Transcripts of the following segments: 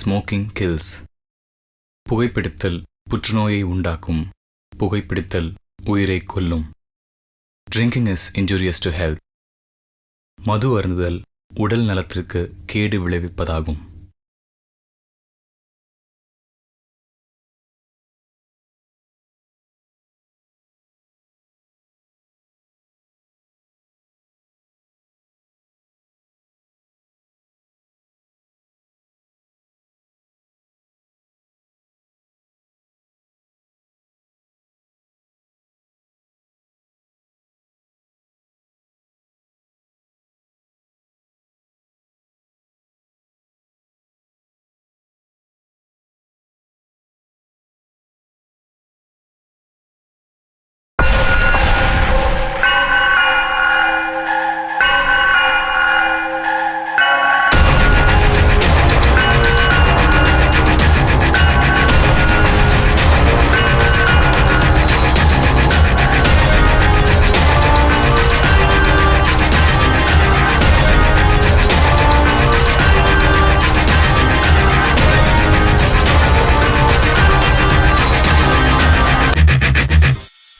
Smoking kills. புகைப்பிடித்தல் புற்றுநோயை உண்டாக்கும். புகைப்பிடித்தல் உயிரை கொல்லும். Drinking is injurious to health. மது அருந்துதல் உடல் நலத்திற்கு கேடு விளைவிப்பதாகும்.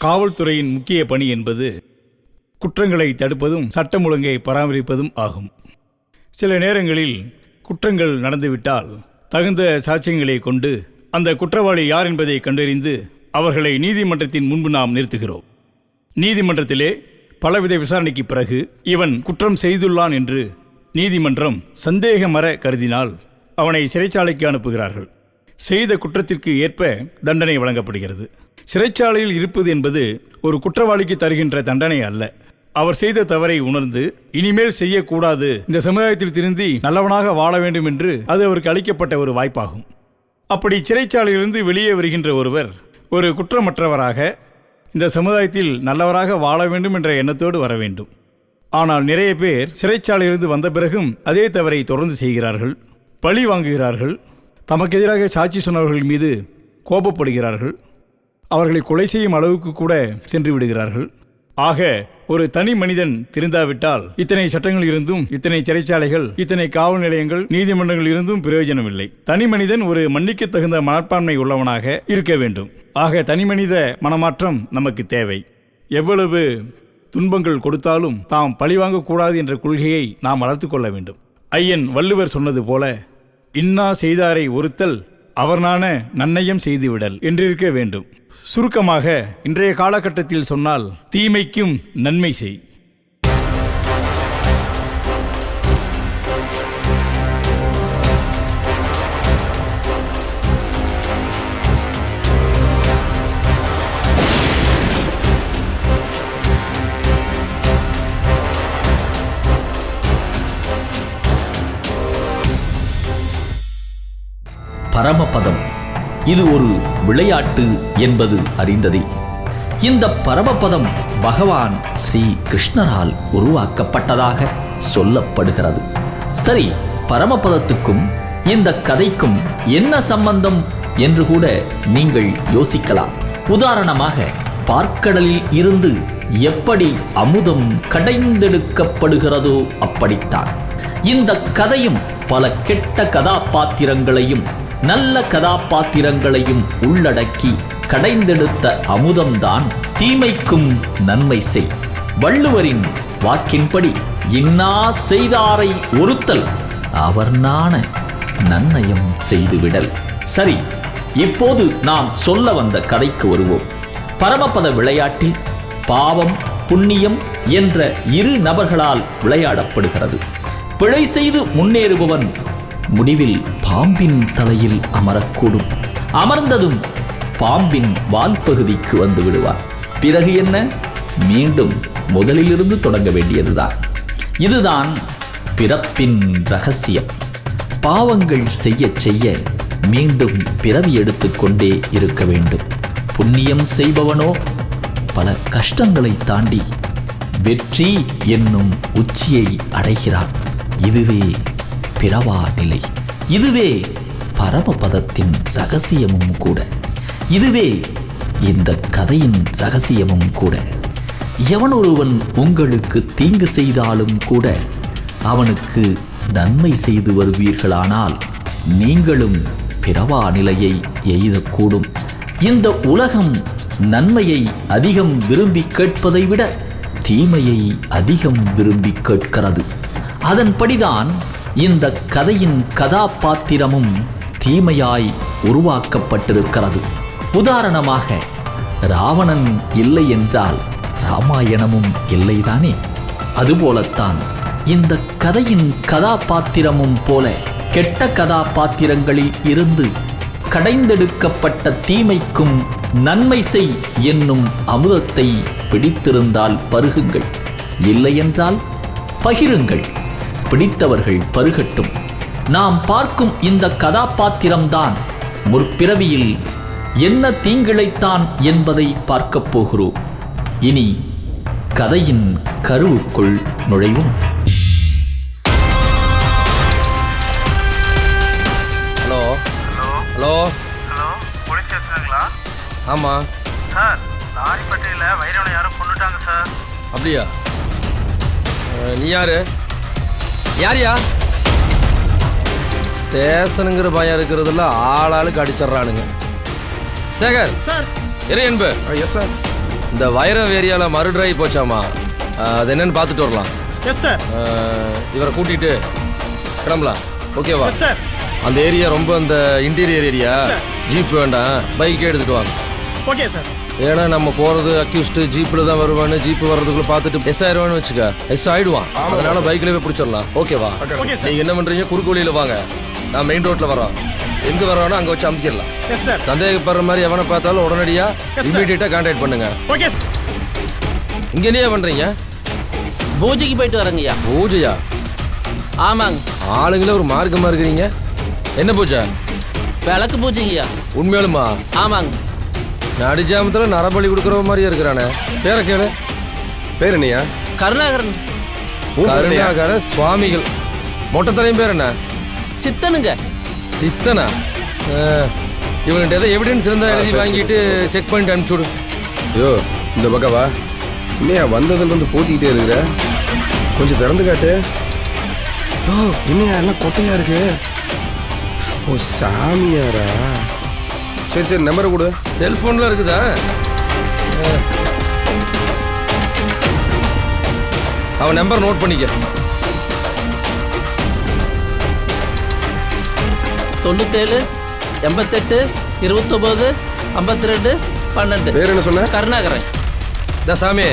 காவல்துறையின் முக்கிய பணி என்பது குற்றங்களை தடுப்பதும் சட்டம் ஒழுங்கை பராமரிப்பதும் ஆகும். சில நேரங்களில் குற்றங்கள் நடந்துவிட்டால் தகுந்த சாட்சியங்களை கொண்டு அந்த குற்றவாளி யார் என்பதை கண்டறிந்து அவர்களை நீதிமன்றத்தின் முன்பு நாம் நிறுத்துகிறோம். நீதிமன்றத்திலே பலவித விசாரணைக்கு பிறகு இவன் குற்றம் செய்துள்ளான் என்று நீதிமன்றம் சந்தேகமற கருதினால் அவனை சிறைச்சாலைக்கு அனுப்புகிறார்கள். செய்த குற்றத்திற்கு ஏற்ப தண்டனை வழங்கப்படுகிறது. சிறைச்சாலையில் இருப்பது என்பது ஒரு குற்றவாளிக்கு தருகின்ற தண்டனை அல்ல. அவர் செய்த தவறை உணர்ந்து இனிமேல் செய்யக்கூடாது, இந்த சமுதாயத்தில் திருந்தி நல்லவனாக வாழ வேண்டும் என்று அது அவருக்கு அளிக்கப்பட்ட ஒரு வாய்ப்பாகும். அப்படி சிறைச்சாலையிலிருந்து வெளியே வருகின்ற ஒருவர் ஒரு குற்றமற்றவராக இந்த சமுதாயத்தில் நல்லவராக வாழ வேண்டும் என்ற எண்ணத்தோடு வர வேண்டும். ஆனால் நிறைய பேர் சிறைச்சாலையிலிருந்து வந்த பிறகும் அதே தவறை தொடர்ந்து செய்கிறார்கள், பழி வாங்குகிறார்கள், தமக்கு எதிராக சாட்சி சொன்னவர்கள் மீது கோபப்படுகிறார்கள், அவர்களை கொலை செய்யும் அளவுக்கு கூட சென்று விடுகிறார்கள். ஆக ஒரு தனி மனிதன் திருந்தாவிட்டால் இத்தனை சட்டங்கள் இருந்தும், இத்தனை சிறைச்சாலைகள், இத்தனை காவல் நிலையங்கள், நீதிமன்றங்கள் இருந்தும் பிரயோஜனம் இல்லை. தனி மனிதன் ஒரு மன்னிக்க தகுந்த மனப்பான்மை உள்ளவனாக இருக்க வேண்டும். ஆக தனி மனித மனமாற்றம் நமக்கு தேவை. எவ்வளவு துன்பங்கள் கொடுத்தாலும் தாம் பழிவாங்கக்கூடாது என்ற கொள்கையை நாம் வளர்த்து கொள்ள வேண்டும். ஐயன் வள்ளுவர் சொன்னது போல, இன்னா செய்தாரை ஒருத்தல் அவர்னான நன்னயம் செய்துவிடல் என்றிருக்க வேண்டும். சுருக்கமாக இன்றைய காலகட்டத்தில் சொன்னால் தீமைக்கும் நன்மை செய். பரமபதம் இது ஒரு விளையாட்டு என்பது அறிந்ததே. இந்த பரமபதம் பகவான் ஸ்ரீ கிருஷ்ணரால் உருவாக்கப்பட்டதாக சொல்லப்படுகிறது. சரி, பரமபதத்துக்கும் இந்த கதைக்கும் என்ன சம்பந்தம் என்று கூட நீங்கள் யோசிக்கலாம். உதாரணமாக, பார்க்கடலில் இருந்து எப்படி அமுதம் கடைந்தெடுக்கப்படுகிறதோ அப்படித்தான் இந்த கதையும் பல கெட்ட கதாபாத்திரங்களையும் நல்ல கதாபாத்திரங்களையும் உள்ளடக்கி கடைந்தெடுத்த அமுதம்தான் தீமைக்கும் நன்மை செய். வள்ளுவரின் வாக்கின்படி, இன்னா செய்தாரை ஒருத்தல் அவர் நாண நன்னயம் செய்துவிடல். சரி, இப்போது நாம் சொல்ல வந்த கதைக்கு வருவோம். பரமபத விளையாட்டில் பாவம் புண்ணியம் என்ற இரு நபர்களால் விளையாடப்படுகிறது. பிழை செய்து முன்னேறுபவன் முடிவில் பாம்பின் தலையில் அமரக்கூடும். அமர்ந்ததும் பாம்பின் வால் பகுதிக்கு வந்து விடுவார். பிறகு என்ன? மீண்டும் முதலிலிருந்து தொடங்க வேண்டியதுதான். இதுதான் பிறப்பின் ரகசியம். பாவங்கள் செய்ய செய்ய மீண்டும் பிறவி எடுத்துக்கொண்டே இருக்க வேண்டும். புண்ணியம் செய்பவனோ பல கஷ்டங்களை தாண்டி வெற்றி என்னும் உச்சியை அடைகிறான். இதுவே பிறவா நிலை. இதுவே பரமபதத்தின் ரகசியமும் கூட. இதுவே இந்த கதையின் ரகசியமும் கூட. எவன் ஒருவன் உங்களுக்கு தீங்கு செய்தாலும் கூட அவனுக்கு நன்மை செய்து வருவீர்களானால் நீங்களும் பிறவா நிலையை எய்தக்கூடும். இந்த உலகம் நன்மையை அதிகம் விரும்பி கேட்பதை விட தீமையை அதிகம் விரும்பி கேட்கிறது. அதன்படிதான் இந்த கதையின் கதாபாத்திரமும் தீமையாய் உருவாக்கப்பட்டிருக்கிறது. உதாரணமாக, ராவணன் இல்லை என்றால் ராமாயணமும் இல்லைதானே? அதுபோலத்தான் இந்த கதையின் கதாபாத்திரமும் போல கெட்ட கதாபாத்திரங்களில் இருந்து கடைந்தெடுக்கப்பட்ட தீமைக்கும் நன்மை செய் என்னும் அமுதத்தை பிடித்திருந்தால் பருகுங்கள், இல்லையென்றால் பகிருங்கள். பிடித்தவர்கள் பருகட்டும். நாம் பார்க்கும் இந்த கதாபாத்திரம்தான் முற்பிறவியில் என்ன தீங்கிழைத்தான் என்பதை பார்க்கப் போகிறோம். இனி கதையின் கருவுக்குள் நுழைவோம். ஹலோ ஹலோ ஹலோ, போலீஸ் ஸ்டேஷனுங்களா? ஆமாம் சார், லாரிப்பட்டியில் வைரவனை யாரும் கொண்டுட்டாங்க சார். அப்படியா? நீ யாரு? யாரியா? ஸ்டேஷனுங்கிற பயம் இருக்கிறதுல ஆளாளுக்கு அடிச்சிட்றானுங்க. சேகர் சார். இரு என்பு. Yes sir. இந்த வைரம் ஏரியாவில் மறுடிராகி போச்சாமா, அது என்னன்னு பார்த்துட்டு வரலாம். Yes sir. இவரை கூட்டிகிட்டு கிளம்பலாம். ஓகேவா? Yes sir. அந்த ஏரியா ரொம்ப அந்த இன்டீரியர் ஏரியா. ஜீப் வேண்டாம், பைக்கே எடுத்துகிட்டு வாங்க. Okay sir. ஏன்னா நம்ம போகிறது அக்யூஸ்டு ஜீப்பில் தான் வருவான்னு, ஜீப்பு வர்றதுக்குள்ள பார்த்துட்டு எஸ் ஆயிடுவான்னு வச்சுக்க. எஸ் ஆயிடுவான். அதனால பைக்லேயே பிடிச்சிடலாம். ஓகேவா? நீங்கள் என்ன பண்ணுறீங்க? குறுக்கு வழியில் வாங்க, நான் மெயின் ரோட்டில் வரோம். எங்கே வரோன்னா அங்கே வச்சு அமுக்கிடலாம். Yes sir. சந்தேகப்படுற மாதிரி எவனை பார்த்தாலும் உடனடியாக இமீடியட்டாக கான்டாக்ட் பண்ணுங்க. Okay sir. இங்கே என்னையா பண்ணுறீங்க? பூஜைக்கு போயிட்டு வரேங்கய்யா. பூஜையா? ஆமாங்க. ஆளுங்களே ஒரு மார்க்கமாக இருக்கிறீங்க. என்ன பூஜை? விளக்கு பூஜைங்கய்யா. உண்மையாலுமா? ஆமாங்க. நடிஜாமத்தில் நரபலி கொடுக்குற மாதிரியே இருக்கிறானே. பேரை கேளு. பேர் என்னையா? கருணாகரன். கருணாகர சுவாமிகள். மொட்டை தலையும் பேர் என்ன? சித்தனுங்க. சித்தனா? இவன்கிட்ட ஏதோ எவிடன்ஸ் இருந்தால் எழுதி வாங்கிட்டு செக் பண்ணிட்டு அனுப்பிச்சுடு. ஐயோ, இந்த பக்கவா? என்னையா வந்ததுலேருந்து போத்திக்கிட்டே இருக்கிற? கொஞ்சம் திறந்து காட்டு. ஓ, என்னையா எல்லாம் கொட்டையா இருக்கு? ஓ, சாமியாரா? சரி சரி, நம்பரை கொடு. செல்ஃபோனில் இருக்குதா? அவன் நம்பர் நோட் பண்ணிக்க. 97 88 29 52 12. பேர் என்ன சொன்ன? கருணாகரன். இந்த சாமி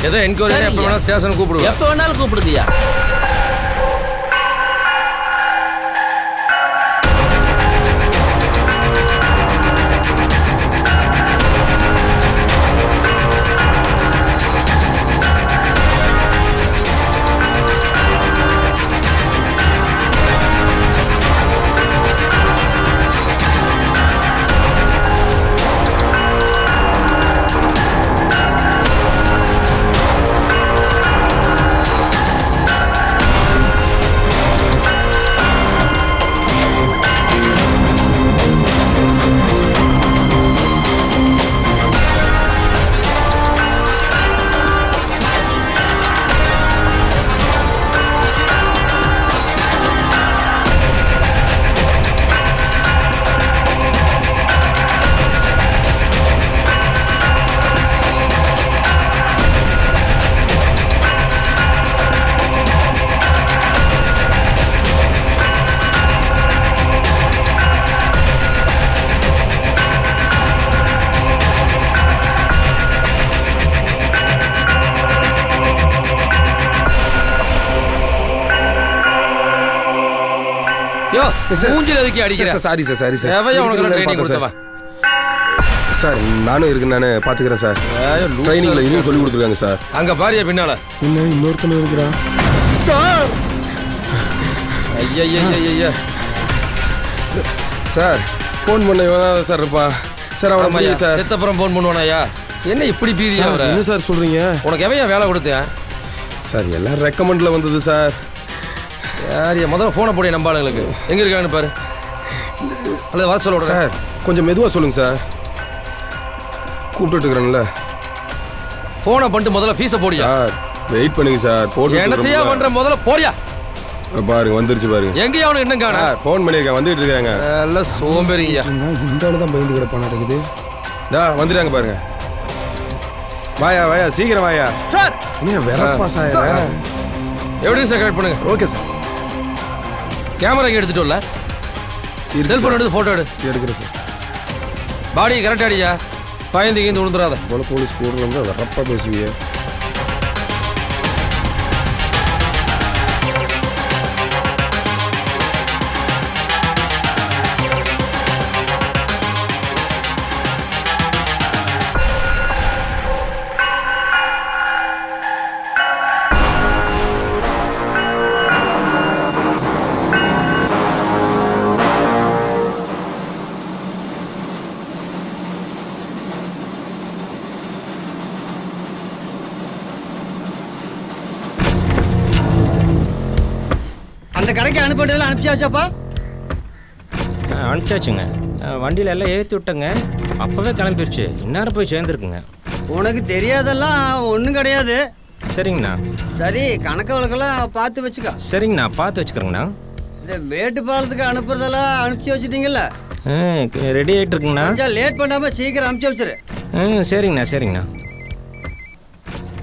ஏதோ என்கொயரி எப்போ வேணாலும் ஸ்டேஷன் கூப்பிடுவேன். எப்போ வேணாலும் கூப்பிடுங்கய்யா. யோ, மூஞ்சில எதுக்கு அடிக்கிற? Sorry sir, sorry sir. எவையா உனக்கு ட்ரைனிங் கொடுத்தவன்? சார், நானும் இருக்குன்னு நானே பார்த்துக்கிறேன் சார். ட்ரைனிங்கில் இன்னும் சொல்லி கொடுத்துருக்காங்க சார். அங்கே பாரியா பின்னால என்ன இன்னொருத்தனும் இருக்கிறான் சார்? ஐயா சார், ஃபோன் பண்ண இவனாதான் சார் இருப்பான் சார். அவனை ஐயா சார் செத்தப்புறம் ஃபோன் பண்ணுவானாயா? என்ன இப்படி பீதியா வர? என்ன சார் சொல்கிறீங்க? உனக்கு எவையா வேலை கொடுத்தேன்? சார், எல்லாம் ரெக்கமெண்டில் வந்தது சார். யாரியா முதல்ல ஃபோனை போடிய நம்ம ஆளுங்களுக்கு. எங்கே இருக்கான்னு பாரு. அல்லது வர சொல்ல சார், கொஞ்சம் மெதுவாக சொல்லுங்க சார். கூப்பிட்டு இருக்கிறேன்ல. ஃபோனை பண்ணிட்டு முதல்ல ஃபீஸை போடியா. சார், வெயிட் பண்ணுங்க சார். போட்டு என்னத்தையா பண்ற? முதல்ல போடியா. பாருங்க வந்துருச்சு பாருங்க. எங்கேயா அவனுக்கு என்ன காணா? ஃபோன் பண்ணியிருக்கேன், வந்துட்டு இருக்காங்க. எல்லாம் சோம்பேறியா. இந்த ஆளு தான் பயந்து கிடப்பா நடக்குது. வந்துடுறாங்க பாருங்க. வாயா வாயா சீக்கிரம் வாயா சார். என்ன வெறப்பா சார். எப்படி சார் கரெக்ட் பண்ணுங்க. Okay sir. கேமரா இங்கே எடுத்துட்டு வரல, செல்ஃபோன் எடுத்து ஃபோட்டோ எடுக்கிறேன் சார். பாடி கரெக்ட் அடியா, பயந்து இங்கே விழுந்துடாத. போல போலீஸ் கூடல இருந்து வெறப்பா பேசுவீங்க. அந்த கடைக்கு அனுப்பிட்டதெல்லாம் அனுப்பிச்சாச்சாப்பா? அனுப்பிச்சாச்சுங்க. வண்டியில் எல்லாம் ஏற்றி விட்டேங்க, அப்போவே கிளம்பிடுச்சு. இந்நேரம் போய் சேர்ந்துருக்குங்க. உனக்கு தெரியாதெல்லாம் ஒன்றும் கிடையாது. சரிங்கண்ணா. சரி, கணக்கு வழக்கெல்லாம் பார்த்து வச்சுக்கோ. சரிங்கண்ணா, பார்த்து வச்சுக்கிறேங்கண்ணா. இந்த மேட்டுப்பாலத்துக்கு அனுப்புறதெல்லாம் அனுப்பிச்சி வச்சுட்டீங்கல்ல? ரெடி ஆகிட்டு இருக்குங்கண்ணா. கொஞ்சம் லேட் பண்ணாமல் சீக்கிரம் அனுப்பிச்சி வச்சிரு. சரிங்கண்ணா சரிங்கண்ணா.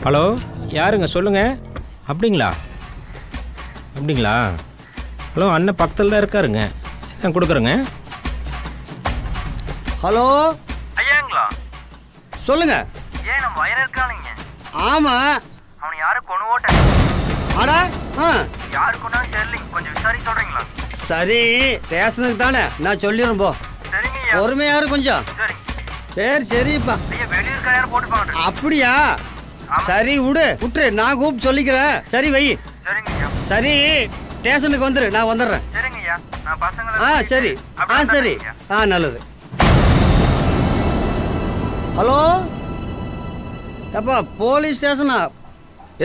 ஹலோ, யாருங்க சொல்லுங்கள். அப்படிங்களா? ஹலோ, அண்ணன் பக்கத்தில் தான் இருக்காருங்க, நான் கொடுக்குறேங்க. ஹலோ ஐயாங்களா? சொல்லுங்க. ஏன் நம்ம வயர் இருக்கானுங்க? ஆமாம். அவனை யாரும் கொண்டு ஓட்டேன். ஆடா யாரு கொண்டாலும் தெரியலிங்க, கொஞ்சம் விசாரிச்சு சொல்றீங்களா? சரி, ஸ்டேஷனுக்கு தானே, நான் சொல்லிடுறேன் போ. சரிங்க ஐயா. பொறுமையாரு கொஞ்சம். சரி சரிப்பா. ஐயா, வெளியூர் யாரும் போட்டுப்பாங்க. அப்படியா? சரி விட்டுரு, நான் கூப்பிட்டு சொல்லிக்கிறேன். சரி வை. சரிங்க ஐயா. சரி, ஸ்டேஷனுக்கு வந்துரு, நான் வந்துடுறேன். சரிங்க ஐயா, நான் பசங்களை சரி சரி நல்லது. ஹலோ அப்பா, போலீஸ் ஸ்டேஷனா?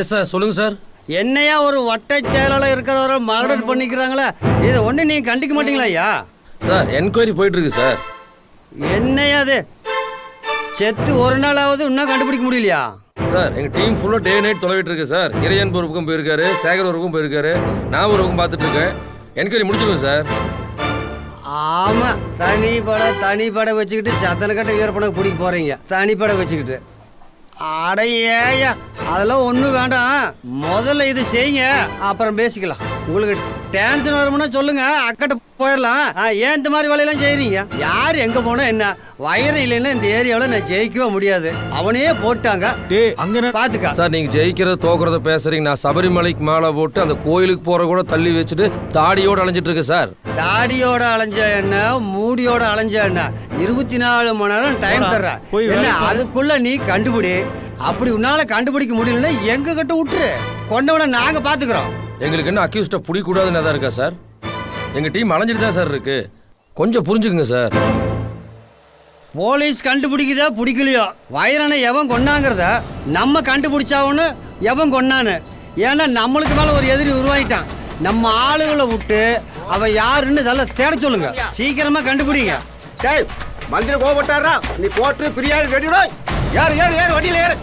எஸ் சார், சொல்லுங்கள் சார். என்னையா ஒரு வட்ட செயலாளர் இருக்கிறவரை மர்டர் பண்ணிக்கிறாங்களே, இதை ஒன்று நீங்கள் கண்டிக்க மாட்டீங்களா ஐயா? சார், என்கொயரி போயிட்டுருக்கு சார். என்னையா அது? செத்து ஒரு நாளாவது இன்னும் கண்டுபிடிக்க முடியலையா? சார், எங்கள் டீம் ஃபுல்லாக டே நைட் தொலைவிட்டு இருக்கு சார். இறையன் ஒரு பக்கம் போயிருக்காரு, சேகர் ஒரு பக்கம் போயிருக்காரு, நான் ஒரு பக்கம் பார்த்துட்டு இருக்கேன். என்கொயரி முடிச்சிருக்கோம் சார். ஆமாம், தனிப்படை வச்சுக்கிட்டு சத்தனை கட்ட வீரப்பணம் பிடிக்க போகிறீங்க. தனிப்படை வச்சுக்கிட்டு அடையா, அதெல்லாம் ஒன்றும் வேண்டாம். முதல்ல இது செய்யுங்க, அப்புறம் பேசிக்கலாம். உங்களுக்கு டென்ஷன் வரும்னா சொல்லுங்க, அக்கட்ட போயிடலாம். ஏன் இந்த மாதிரி வேலையெல்லாம் செய்கிறீங்க? யார் எங்கே போனால் என்ன? வயிறு இல்லைன்னா இந்த ஏரியாவில் நான் ஜெயிக்கவே முடியாது. அவனே போட்டாங்க, பார்த்துக்கா. சார், நீங்கள் ஜெயிக்கிறத தோக்குறத பேசுறீங்க. நான் சபரிமலைக்கு மாலை போட்டு அந்த கோயிலுக்கு போகிற கூட தள்ளி வச்சுட்டு தாடியோடு அலைஞ்சிட்டு இருக்கு சார். தாடியோட அலைஞ்ச என்ன, மூடியோட அலைஞ்ச என்ன, 24 மணி நேரம் டைம் தர்றேன். என்ன அதுக்குள்ள நீ கண்டுபிடி. அப்படி உன்னால கண்டுபிடிக்க முடியலன்னா எங்க கிட்ட விட்டுரு, கொண்டவனை நாங்க பாத்துக்கிறோம். எங்களுக்கு என்ன அக்யூஸ்ட பிடிக்கூடாதுன்னு தான் இருக்கா சார்? எங்கள் டீம் அலைஞ்சிட்டு தான் சார் இருக்கு, கொஞ்சம் புரிஞ்சுக்குங்க சார். போலீஸ் கண்டுபிடிக்குதா பிடிக்கலையோ, வைரனை எவன் கொண்டாங்கிறத நம்ம கண்டுபிடிச்சாவன்னு எவன் கொண்டான்னு. ஏன்னா நம்மளுக்கு மேலே ஒரு எதிரி உருவாயிட்டான். நம்ம ஆளுகளை விட்டு அவன் யாருன்னு இதெல்லாம் தேட சொல்லுங்க, சீக்கிரமா கண்டுபிடிங்க. டேய், மந்திரி கோபப்பட்டாரா? நீ போட்டு பிரியாணி ரெடிடா. யார் யார் யார் வண்டியில் ஏறு.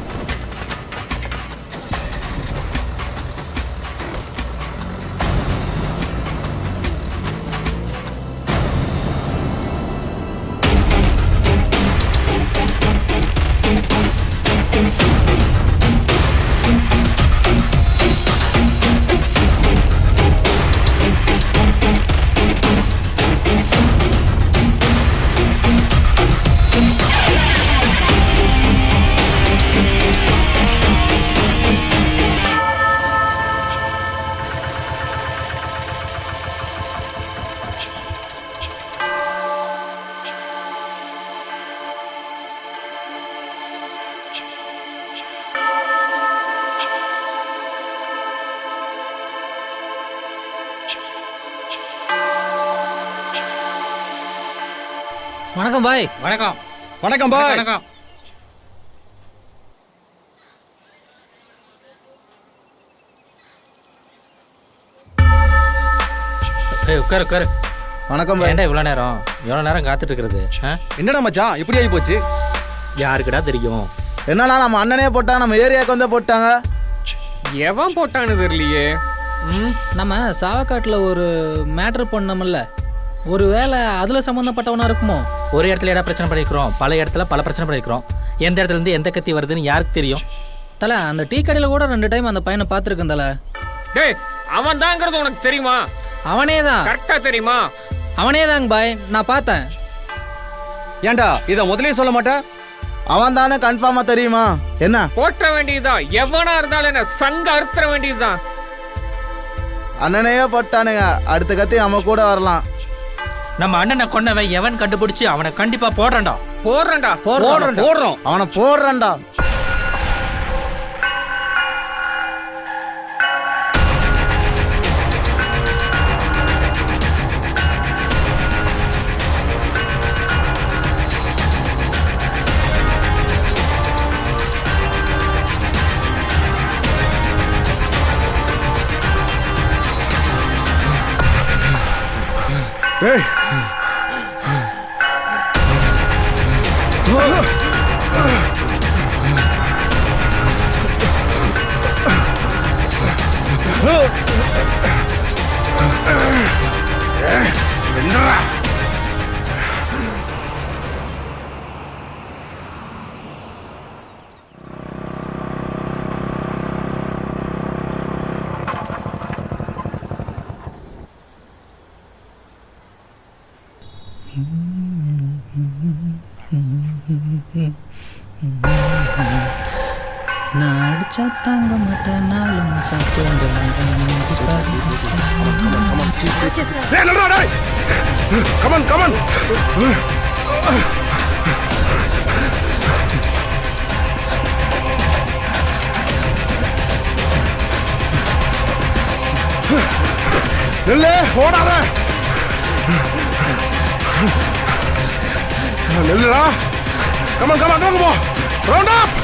வணக்கம் பாய். வணக்கம். வணக்கம் பாய். வணக்கம். உட்காரு உட்காரு. வணக்கம் பாய். ஏன்டா இவ்வளோ நேரம் காத்துட்டு இருக்கிறது? என்னடா மச்சான் இப்படி ஆகி போச்சு? யாருக்குடா தெரியும்? என்னன்னா நம்ம அண்ணனே போட்டா, நம்ம ஏரியாவுக்கு வந்து போட்டாங்க. எவன் போட்டான்னு தெரியலையே. நம்ம சாவக்காட்டில் ஒரு மேட்ரு பண்ணோம்ல, ஒரு வேளை அதில் சம்மந்தப்பட்டவனா இருக்குமோ? ஒரு இடத்துல இடம் பிரச்சனை பண்ணிக்கிறோம், பல இடத்துல பல பிரச்சனை பண்ணிக்கிறோம். எந்த இடத்துல இருந்து எந்த கத்தி வருதுன்னு யாருக்கு தெரியும்? தலை, அந்த டீ கடையில் கூட 2 டைம் அந்த பையனை பார்த்துருக்கேன் தலை. டேய், அவன் தாங்கிறது உனக்கு தெரியுமா? அவனே தான். கரெக்டாக தெரியுமா? அவனே தாங்க பாய், நான் பார்த்தேன். ஏன்டா இதை முதலே சொல்ல மாட்டேன்? அவன் தானே கன்ஃபார்மா தெரியுமா? என்ன போட்ட வேண்டியதுதான், எவனா இருந்தாலும் என்ன சங்க அறுத்துற வேண்டியதுதான். அண்ணனையே போட்டானுங்க, அடுத்த கத்தி நம்ம கூட வரலாம். நம்ம அண்ணனை கொன்னவன் எவன் கண்டுபிடிச்சு அவனை கண்டிப்பா போடுறா. போடுறோம், அவனை போடுறேன்டா. ஏய் என்னடா நான் அடிச்சா தாங்க மாட்டேன், 4 மாசம் தூங்கலாம். கமன் கமன் நில்லு, ஓடாத. நில்லுடா. கமன் கமன் கமன் போ. Round up.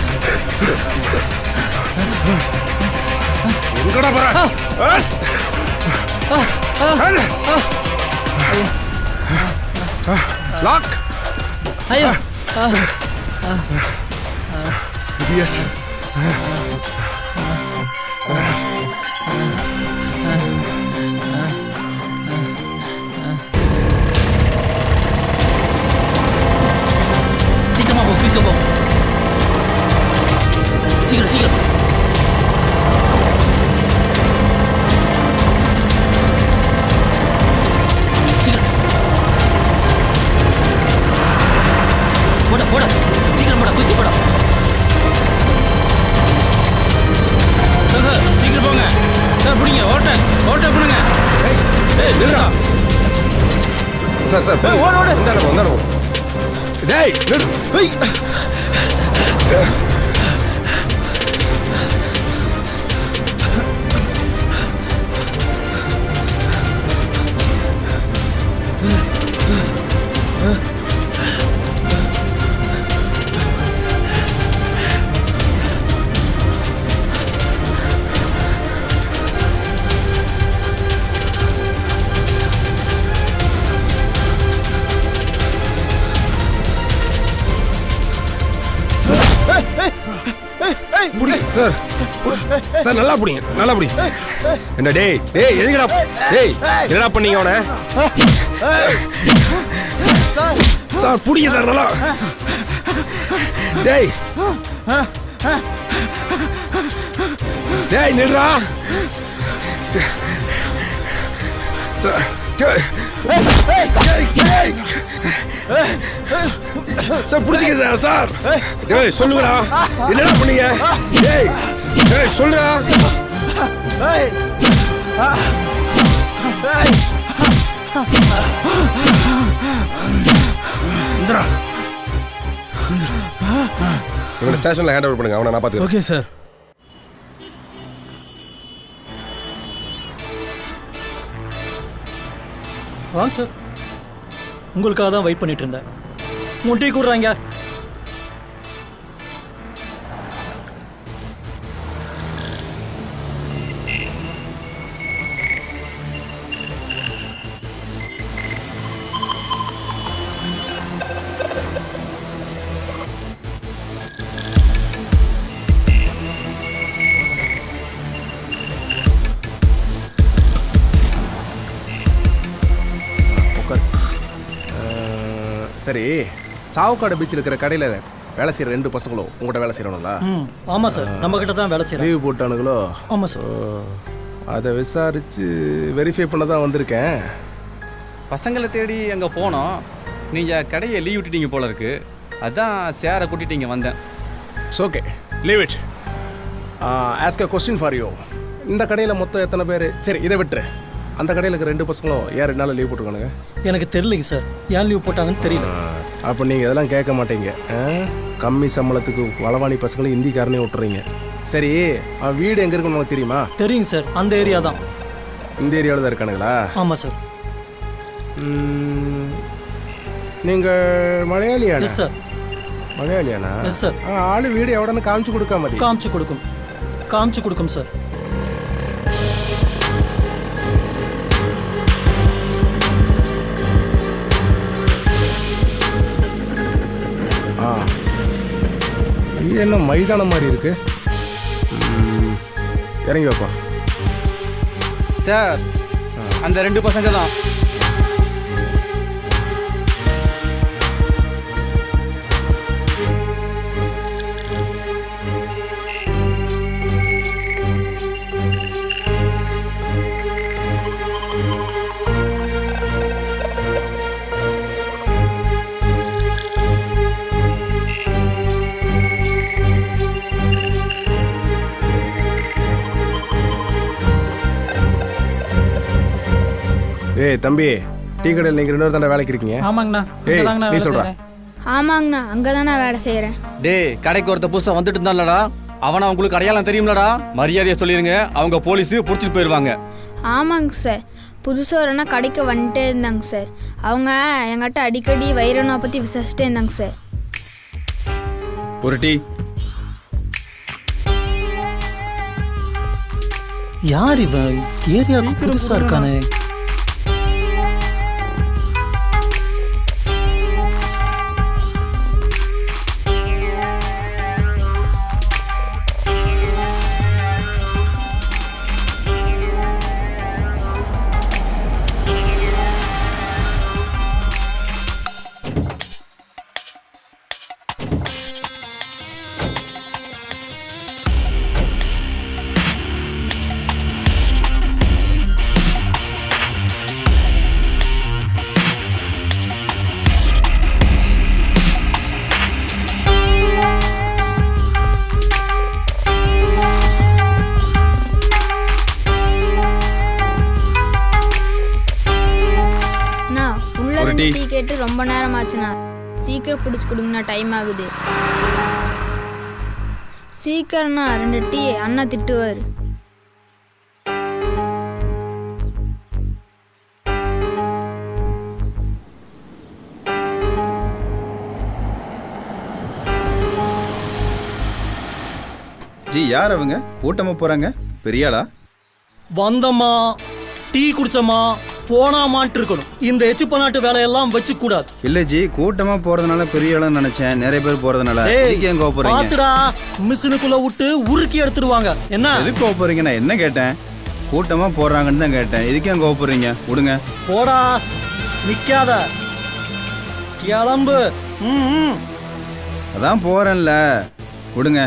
எங்கடா போற? லாக். ஐயோ, இடியட். சீக்கிரமா போ, குயிக்கா போ. சீக்கிரம் சீக்கிரம். போட போட, சீக்கிரம் போட, குயிக்க போட. சார் சீக்கிரம் போங்க சார், பிடிங்க, ஓட்ட பிடிங்க. ஏய் நில்லுடா. சார் சார் ஓடு ஓடு. இந்தாடா. டேய் நில்லு. ஏய் புடி சார். சார் நல்லா புடிங்க, நல்லா புடி. என்ன டேய் டேய் எதுக்குடா டேய் என்னடா பண்ணீங்க அவனை? சார் புடிங்க சார் நல்லா. டேய் டேய் நில்றா. சார் சார் புடிச்சிக்க சார். சார் டேய் சொல்லுங்கடா, என்னடா பண்ணீங்க? டேய் டேய் சொல்லுடா. இவனை ஸ்டேஷன்ல ஹேண்ட் ஓவர் பண்ணுங்க, அவனை நான் பார்த்துக்கிறேன். Okay sir. வாங்க சார், உங்களுக்காக தான் வெயிட் பண்ணிட்டு இருந்தேன். உன் டீ கூடுறாங்க. சரி, சாவுக்காடு பீச்சில் இருக்கிற கடையில் வேலை செய்கிற 2 பசங்களும் உங்கள்கிட்ட வேலை செய்யணுங்களா? ஆமாம் சார், நம்ம கிட்ட தான் வேலை செய்கிறேன். லீவு போட்டானுங்களோ? ஆமாம் சார். அதை விசாரித்து வெரிஃபை பண்ண தான் வந்திருக்கேன். பசங்களை தேடி அங்கே போனோம். நீங்கள் கடையை லீவ் விட்டுட்டீங்க போல இருக்கு. அதான் சேரை கூட்டிட்டு வந்தேன். Okay, leave it. Ask a question for you. இந்த கடையில் மொத்தம் எத்தனை பேர்? சரி, இதை விட்டுரு. அந்த கடையில் இருக்கிற 2 பசங்களும் ஏன் 2 நாள் லீவ் போட்டுருக்கானுங்க? எனக்கு தெரியலைங்க சார், ஏன் லீவ் போட்டாங்கன்னு தெரியல. அப்போ நீங்கள் இதெல்லாம் கேட்க மாட்டீங்க. கம்மி சம்பளத்துக்கு வளவாணி பசங்களும் இந்திக்காரனையும் விட்டுறீங்க. சரி, அவன் வீடு எங்கே இருக்குன்னு உங்களுக்கு தெரியுமா? தெரியுங்க சார், அந்த ஏரியா தான். இந்த ஏரியாவில் தான் இருக்கானுங்களா? ஆமாம் சார். நீங்கள் மலையாளியானா? Yes sir. மலையாளியானா? Yes sir. ஆளு வீடு எவ்வளோன்னு காமிச்சு கொடுக்காம? காமிச்சு கொடுக்கும் சார். இது என்ன மைதானம் மாதிரி இருக்கு? இறங்கி வைப்பா சார். அந்த 2 பசங்க தான். ஏய் தம்பி, டீ கடையில் நீங்கள் 2 பேர் தானே வேலைக்கு இருக்கீங்க? ஆமாங்கண்ணா. ஏய், நீ சொல்கிறா? ஆமாங்கண்ணா, அங்கே தான் நான் வேலை செய்கிறேன். டேய், கடைக்கு ஒருத்த புதுசாக வந்துட்டு இருந்தான்லடா, அவனை உங்களுக்கு அடையாளம் தெரியும்லடா? மரியாதையை சொல்லிடுங்க, அவங்க போலீஸு பிடிச்சிட்டு போயிடுவாங்க. ஆமாங்க சார், புதுசாக ஒரு அண்ணா கடைக்கு வந்துட்டே இருந்தாங்க சார். அவங்க என்கிட்ட அடிக்கடி வைரனை பற்றி விசாரிச்சுட்டே இருந்தாங்க சார். ஒரு டீ. யார் இவன்? ஏரியாவுக்கு புதுசாக இருக்கானே. டீ கேட்டு ரொம்ப நேரம் ஆச்சுண்ணா, சீக்கிரம் பிடிச்சி கொடுங்கண்ணா, டைம் ஆகுது. சீக்கிரம்ண்ணா, 2 டீ. அண்ணா திட்டுவார். ஜி, யார் அவங்க? கூட்டமாக போகிறாங்க, பெரியாளா? வந்தம்மா, டீ குடிச்சம்மா, போனாமான்ட்டு இருக்கணும். இந்த எச்சு பநாட்டு வேலையெல்லாம் வச்சு கூடாது. இல்லை ஜி, கூட்டமாக போகிறதுனால பெரிய ஆளுன்னு நினச்சேன். நிறைய பேர் போகிறதுனால ஏன் கோபப்படுறீங்க? பார்த்துடா, மிஷினுக்குள்ள விட்டு உருக்கி எடுத்துருவாங்க. என்ன எதுக்கு கோபப்படுறீங்க? நான் என்ன கேட்டேன்? கூட்டமாக போடுறாங்கன்னு தான் கேட்டேன். இதுக்கு ஏன் கோபப்படுறீங்க? விடுங்க. போடா, நிற்காத, கிளம்பு. அதான் போகிறேன்ல, விடுங்க.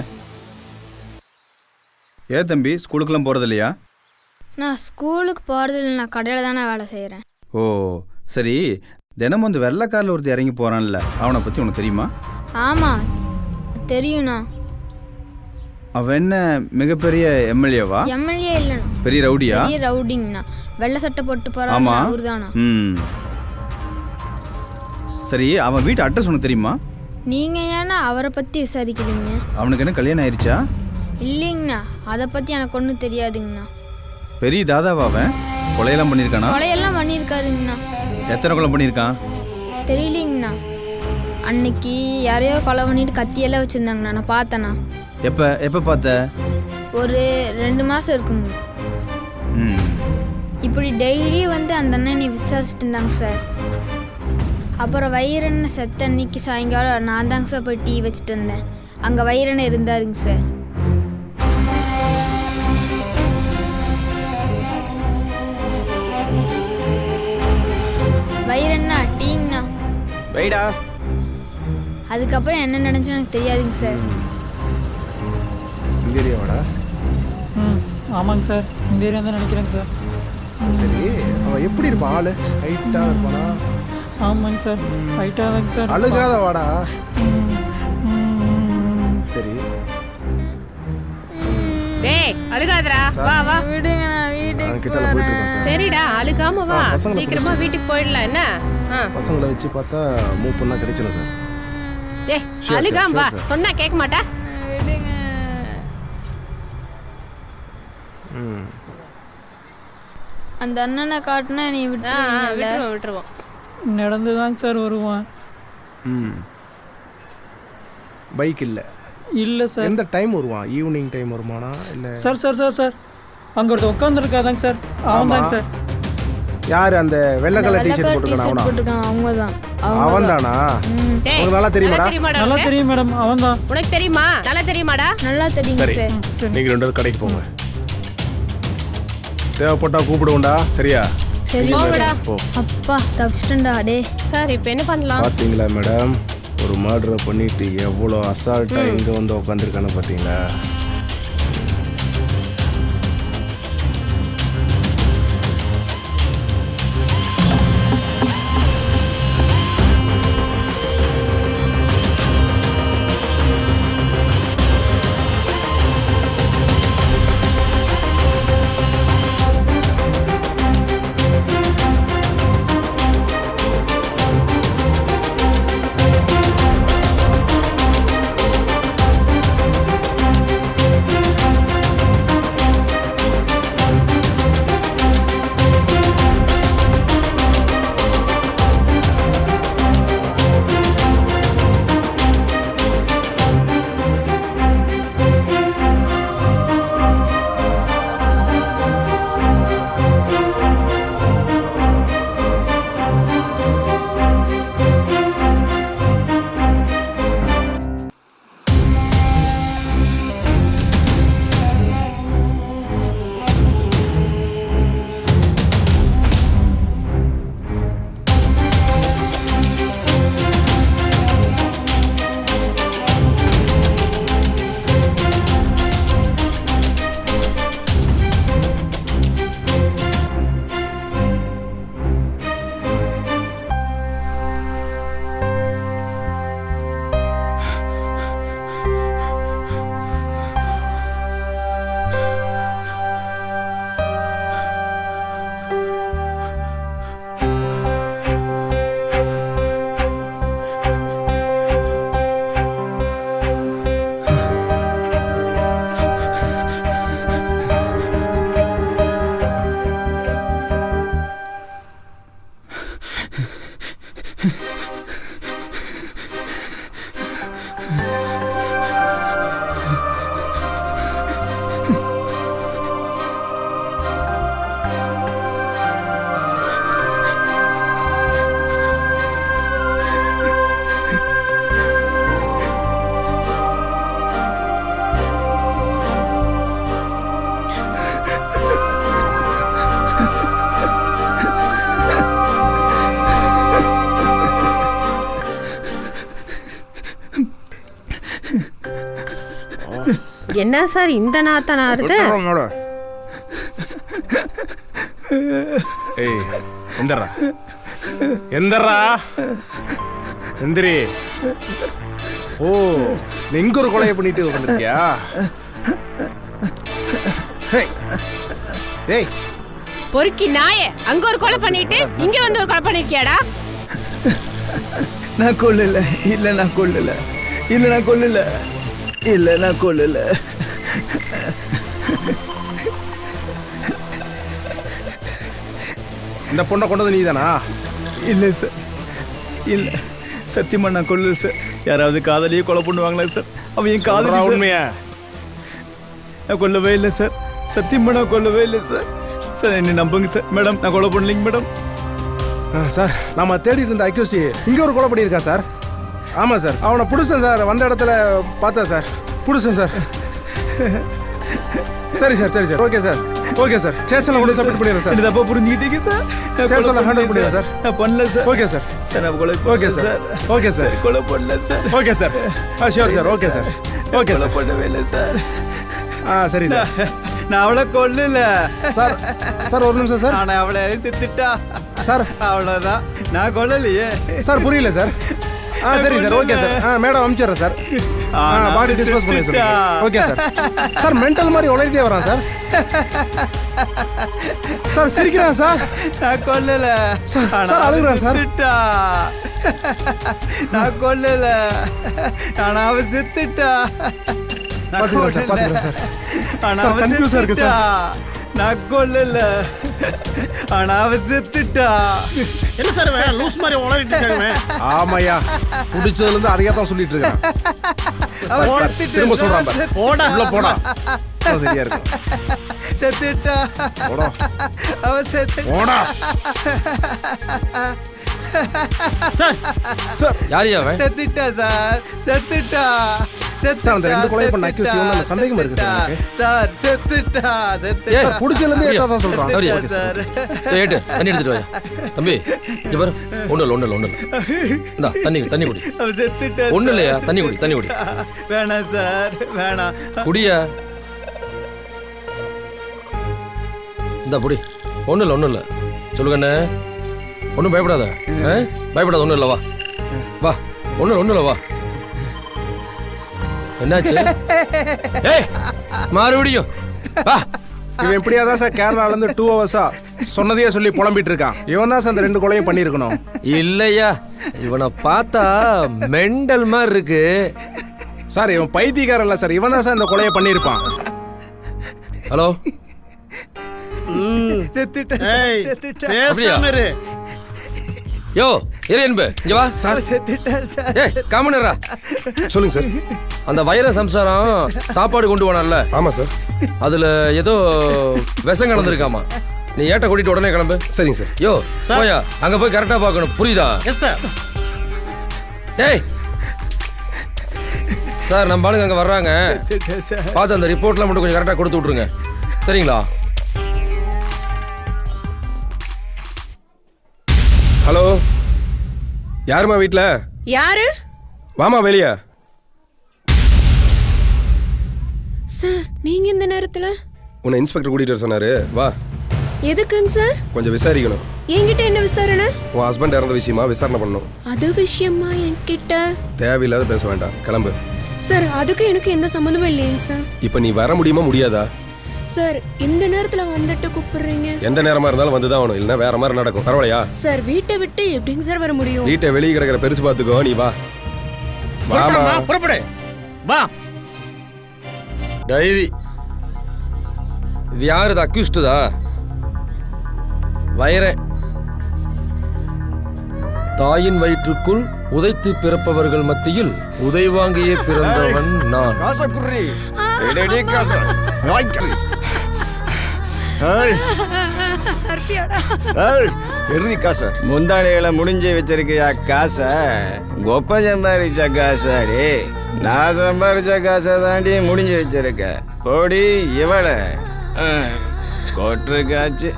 ஏன் தம்பி, ஸ்கூலுக்குலாம் போகிறது இல்லையா? நான் ஸ்கூலுக்கு போகிறது இல்லை, நான் கடையில் தானே வேலை செய்கிறேன். ஓ சரி, தினமும் அந்த வெள்ளைக்காரில் ஒருத்தர் இறங்கி போகிறான்ல, அவனை பற்றி உனக்கு தெரியுமா? ஆமாம் தெரியும்ண்ணா. அவன் என்ன மிகப்பெரிய எம்எல்ஏவா? எம்எல்ஏ இல்லைண்ணா, பெரிய ரவுடியா? பெரிய ரவுடிங்கண்ணா, வெள்ளை சட்டை போட்டு போகிறான். ஆமாம், அவரு தானா? சரி, அவன் வீட்டு அட்ரஸ் உனக்கு தெரியுமா? நீங்கள் ஏன்னா அவரை பற்றி விசாரிக்கிறீங்க? அவனுக்கு என்ன கல்யாணம் ஆயிடுச்சா? இல்லைங்கண்ணா, அதை பற்றி எனக்கு ஒன்றும் தெரியாதுங்கண்ணா. பெரிய தாதாவா அவன்? கொலையெல்லாம் பண்ணியிருக்கானா? கொலையெல்லாம் பண்ணியிருக்காருங்கண்ணா. எத்தனை கொலை பண்ணியிருக்கான்? தெரியலங்கண்ணா. அன்னைக்கு யாரையோ கொலை பண்ணிட்டு கத்தியெல்லாம் வச்சுருந்தாங்கண்ணா, நான் பார்த்தேண்ணா. எப்போ பார்த்த? ஒரு 2 மாதம் இருக்குங்க. இப்படி டெய்லி வந்து அந்த அண்ணனை விசாரிச்சுட்டு இருந்தாங்க சார். அப்புறம் வைரண்ணை செத்த அன்னைக்கு சாயங்காலம் நான் தாங்க சார் போய் டீ வச்சுட்டு இருந்தேன். அங்கே வைரண்ணை இருந்தாருங்க சார். வைரண்ணா, டீங்கண்ணா. வைடா. அதுக்கப்புறம் என்ன நடந்துச்சுன்னு எனக்கு தெரியாதுங்க சார். இந்த ஏரியாவாடா? ஆமாங்க சார், இந்த ஏரியா தான் நினைக்கிறேங்க சார். சரி, அவன் எப்படி இருப்பான்? ஆளு ஹைட்டாக இருப்பானா? ஆமாங்க சார், ஹைட்டாக தாங்க சார். அழுகாத வாடா. சரி டேய் அழுகாதடா, வா வா. விடுங்க, நான் வீட்டுக்கு போறேன். சரிடா, அழுகாம வா. சீக்கிரமா வீட்டுக்கு போயிடலாம் என்ன? பசங்களை வச்சு பார்த்தா மூப்பன்னா கிடைச்சிடும் சார். டேய் அழுகாம வா, சொன்னா கேட்க மாட்டா. விடுங்க. அந்த அண்ணனை காட்டினா நீ விட்டுருவோம். நடந்து தாங்க சார் வருவான். பைக் இல்லை இல்லை சார். எந்த டைம் வருவான்? ஈவினிங் டைம் வருமானா இல்லை? சார் சார் சார் சார் அங்கே ஒருத்தர் உட்காந்துருக்காதாங்க சார், அவன் தாங்க சார். யார் அந்த வெள்ளை கலர் டிஷர்ட் போட்டுருக்கான்? அவங்க தான். அவன் தானா? உங்களுக்கு நல்லா தெரியுமாடா? நல்லா தெரியும் மேடம், அவன் தான். உனக்கு தெரியுமா? நல்லா தெரியுமாடா? நல்லா தெரியுங்க சரி, சார். நீங்கள் 2 பேரும் கடைக்கு போங்க. தேவைப்பட்டா கூப்பிடுவோண்டா. சரியா? சரி போங்கடா. அப்பா தப்பிச்சிட்டா. டே சார் இப்போ என்ன பண்ணலாம்? பார்த்தீங்களா மேடம், ஒரு மர்டரை பண்ணிட்டு எவ்வளோ அசால்ட்டாக இங்கே வந்து உட்காந்துருக்கானு பார்த்தீங்களா? என்ன சார் இந்த நாத்தனா இருக்கு? ஏய் எந்தரா எந்தரா எந்திரி. ஓ, நீ இங்க ஒரு கொலையை பண்ணிட்டு வந்திருக்கியா? ஏய் பொறுக்கி நாயே, அங்க ஒரு கொலை பண்ணிட்டு இங்க வந்து ஒரு கொலை பண்ணிருக்கியாடா? நான் கொல்லல. இல்ல நான் கொல்லல. இல்ல நான் கொல்லல. இல்ல நான் கொல்லல. இந்த பொண்ணை கொண்டது நீதானா? இல்லை சார், இல்லை சத்தியமா நான் கொல்லல சார். யாராவது காதலியே கொலை பண்ணுவாங்களா சார்? அவன் என் காதலி. உண்மையா? நான் கொல்லவே இல்லை சார், சத்தியமா நான் கொல்லவே இல்லை சார். சார் என்னை நம்புங்க சார். மேடம் நான் கொலை பண்ணலைங்க மேடம். சார் நம்ம தேடிட்டு இருந்த அக்யூசி இங்கே ஒரு கொலை பண்ணியிருக்கான் சார். ஆமாம் சார், அவனை பிடிச்சேன் சார். வந்த இடத்துல பார்த்தேன் சார், பிடிச்சேன் சார். சரி சார், சரி sir, okay sir. Okay sir ஸ்டேஷன்ல கொண்டு சப்மிட் பண்ணிடுறேன் சார். என்ன தப்பா புரிஞ்சுக்கிட்டீங்க சார்? ஸ்டேஷன்ல ஹேண்டில் பண்ணிடுறேன் சார். நான் பண்ணல சார். Okay sir. சார் நான் கொலை ஓகே சார். Okay sir. கொலை பண்ணல sir. Okay sir. Sure sir. Okay sir. Okay கொலை சார். பண்ணவே இல்லை சார். சரி சார். நான் அவளை கொல்லல சார். சார் ஒரு நிமிஷம் சார். நான் அவளை செத்துட்டா சார். அவ்வளோதான். நான் கொல்லலையே சார் புரியல சார். சரி சார். Okay sir. மேடம் அனுப்பிச்சிடுறேன் சார். பாடி டிஸ்போஸ் பண்ணி sir. Okay sir. Sir mental மாதிரி உழைக்கிட்டே வரான் சார். சார் சிரிக்கிறான் சார். நான் கொல்லல சார் அழுகுறான் சார். நான் கொல்லல ஆனா அவ செத்துட்டா. பாத்துக்கிறேன் சார். பாத்துக்கிறேன் சார். ஆனா சார் அவ கன்ஃபியூஸா இருக்கு செத்துட்டா. சார். நான் கொல்லல ஆனா அவ செத்துட்டா. என்ன சார் லூஸ் மாதிரி உளறிட்டு இருக்காங்க. ஆமாய்யா குடிச்சதுல இருந்து அதையா தான் சொல்லிட்டு இருக்கேன். அவ செத்துட்டா. திரும்ப சொல்றான் பாரு. போடா உள்ள போடா. சரியா இருக்கு. செத்துட்டா. போடா. அவ செத்துட்டா. போடா. சார் சார் யார் அவன்? செத்துட்டா சார். செத்துட்டா. சார் அந்த ரெண்டு கொலை பண்ண அக்யூஸ் இவங்க சந்தேகமா இருக்கு சார் எனக்கு. சார் செத்துட்டா. செத்துட்டா. சார் புடிச்சதுல இருந்து ஏதா தான் சொல்றான். அப்படியா? Okay sir. ஏட்டு தண்ணி எடுத்துட்டு வா தம்பி. இங்க பாரு ஒண்ணு இல்ல இந்தா தண்ணி குடி. அவ செத்துட்டா. ஒண்ணு இல்லையா? தண்ணி குடி. வேணாம் சார் வேணாம். குடியா? இந்த புடி. ஒண்ணு இல்ல சொல்லுங்கண்ணே. ஒன்றும் பயப்படாத. பயப்படாத. ஒன்றும் இல்லை. வா ஒன்றும் இல்லை. வா. என்னாச்சு? ஏய் மறுபடியும் வா. இவன் எப்படியாதான் சார் கேரளால இருந்து 2 ஹவர்ஸா சொன்னதையே சொல்லி புலம்பிட்டு இருக்கான். இவன் தான் சார் அந்த 2 கொலையும் பண்ணியிருக்கணும். இல்லையா இவனை பார்த்தா மெண்டல் மாதிரி இருக்கு சார். இவன் பைத்தியக்காரன் இல்ல சார். இவன் தான் சார் இந்த கொலையை பண்ணியிருப்பான். ஹலோ. செத்துட்டா. செத்துட்டா. பேசாம இரு. யோ இரு என்பு இங்க வா. சார் செத்துட்டா சார். ஏய் காமனரா சொல்லுங்க சார். அந்த வைர சம்சாரம் சாப்பாடு கொண்டு போனான்ல? ஆமா சார். அதுல ஏதோ விஷம் கலந்துருக்காமா. நீ ஏட்ட கூட்டிட்டு உடனே கிளம்பு. சரிங்க சார். யோ போயா அங்க போய் கரெக்டா பார்க்கணும். புரியுதா? Yes sir. ஏய் சார் நம்ம ஆளுங்க அங்க வர்றாங்க. பார்த்து அந்த ரிப்போர்ட்லாம் மட்டும் கொஞ்சம் கரெக்டா கொடுத்து விட்டுருங்க. சரிங்களா? ஹலோ. யாருமா வீட்ல? யாரு? வாமா வெளியே. சார் நீங்க இந்த நேரத்துல? உன்னை இன்ஸ்பெக்டர் கூட்டிட்டு வர சொன்னாரு. வா. எதுக்குங்க சார்? கொஞ்சம் விசாரிக்கணும். என்கிட்ட என்ன விசாரணை? உன் ஹஸ்பண்ட் இறந்த விஷயமா விசாரணை பண்ணணும். அது விஷயமா என்கிட்ட? தேவையில்லாத பேச வேண்டாம். கிளம்பு. சார் அதுக்கு எனக்கு எந்த சம்மந்தமும் இல்லைங்க சார். இப்போ நீ வர முடியுமா முடியாதா? சார் இந்த நேரத்துல வந்துட்டு கூப்பிடுறீங்க? எந்த நேரமா இருந்தாலும் வந்து தான் ஆகணும். இல்லைன்னா வேற மாதிரி நடக்கும். பரவாயில்லையா? சார் வீட்டை விட்டு எப்படிங்க சார் வர முடியும்? வீட்டை வெளியே கிடக்கிற பெருசு பார்த்துக்கோ. நீ வா. வாமா. புறப்படு. வா. டைரி. இது யாரு? இது அக்யூஸ்டுதா? வைரே. தாயின் வயிற்றுக்குள் உதைத்து பிறப்பவர்கள் மத்தியில் உதைவாங்கியே பிறந்தவன் நான். காசக்குறி. எடடி காச. எறுதி காச. முந்தாடிகளை முடிஞ்சு வச்சிருக்கியா காச? கொப்ப சம்பாதிச்ச காசாடி. நான் சம்பாதிச்ச காசை தாண்டி முடிஞ்சு வச்சிருக்க. போடி இவள கொட்டு காச்சு.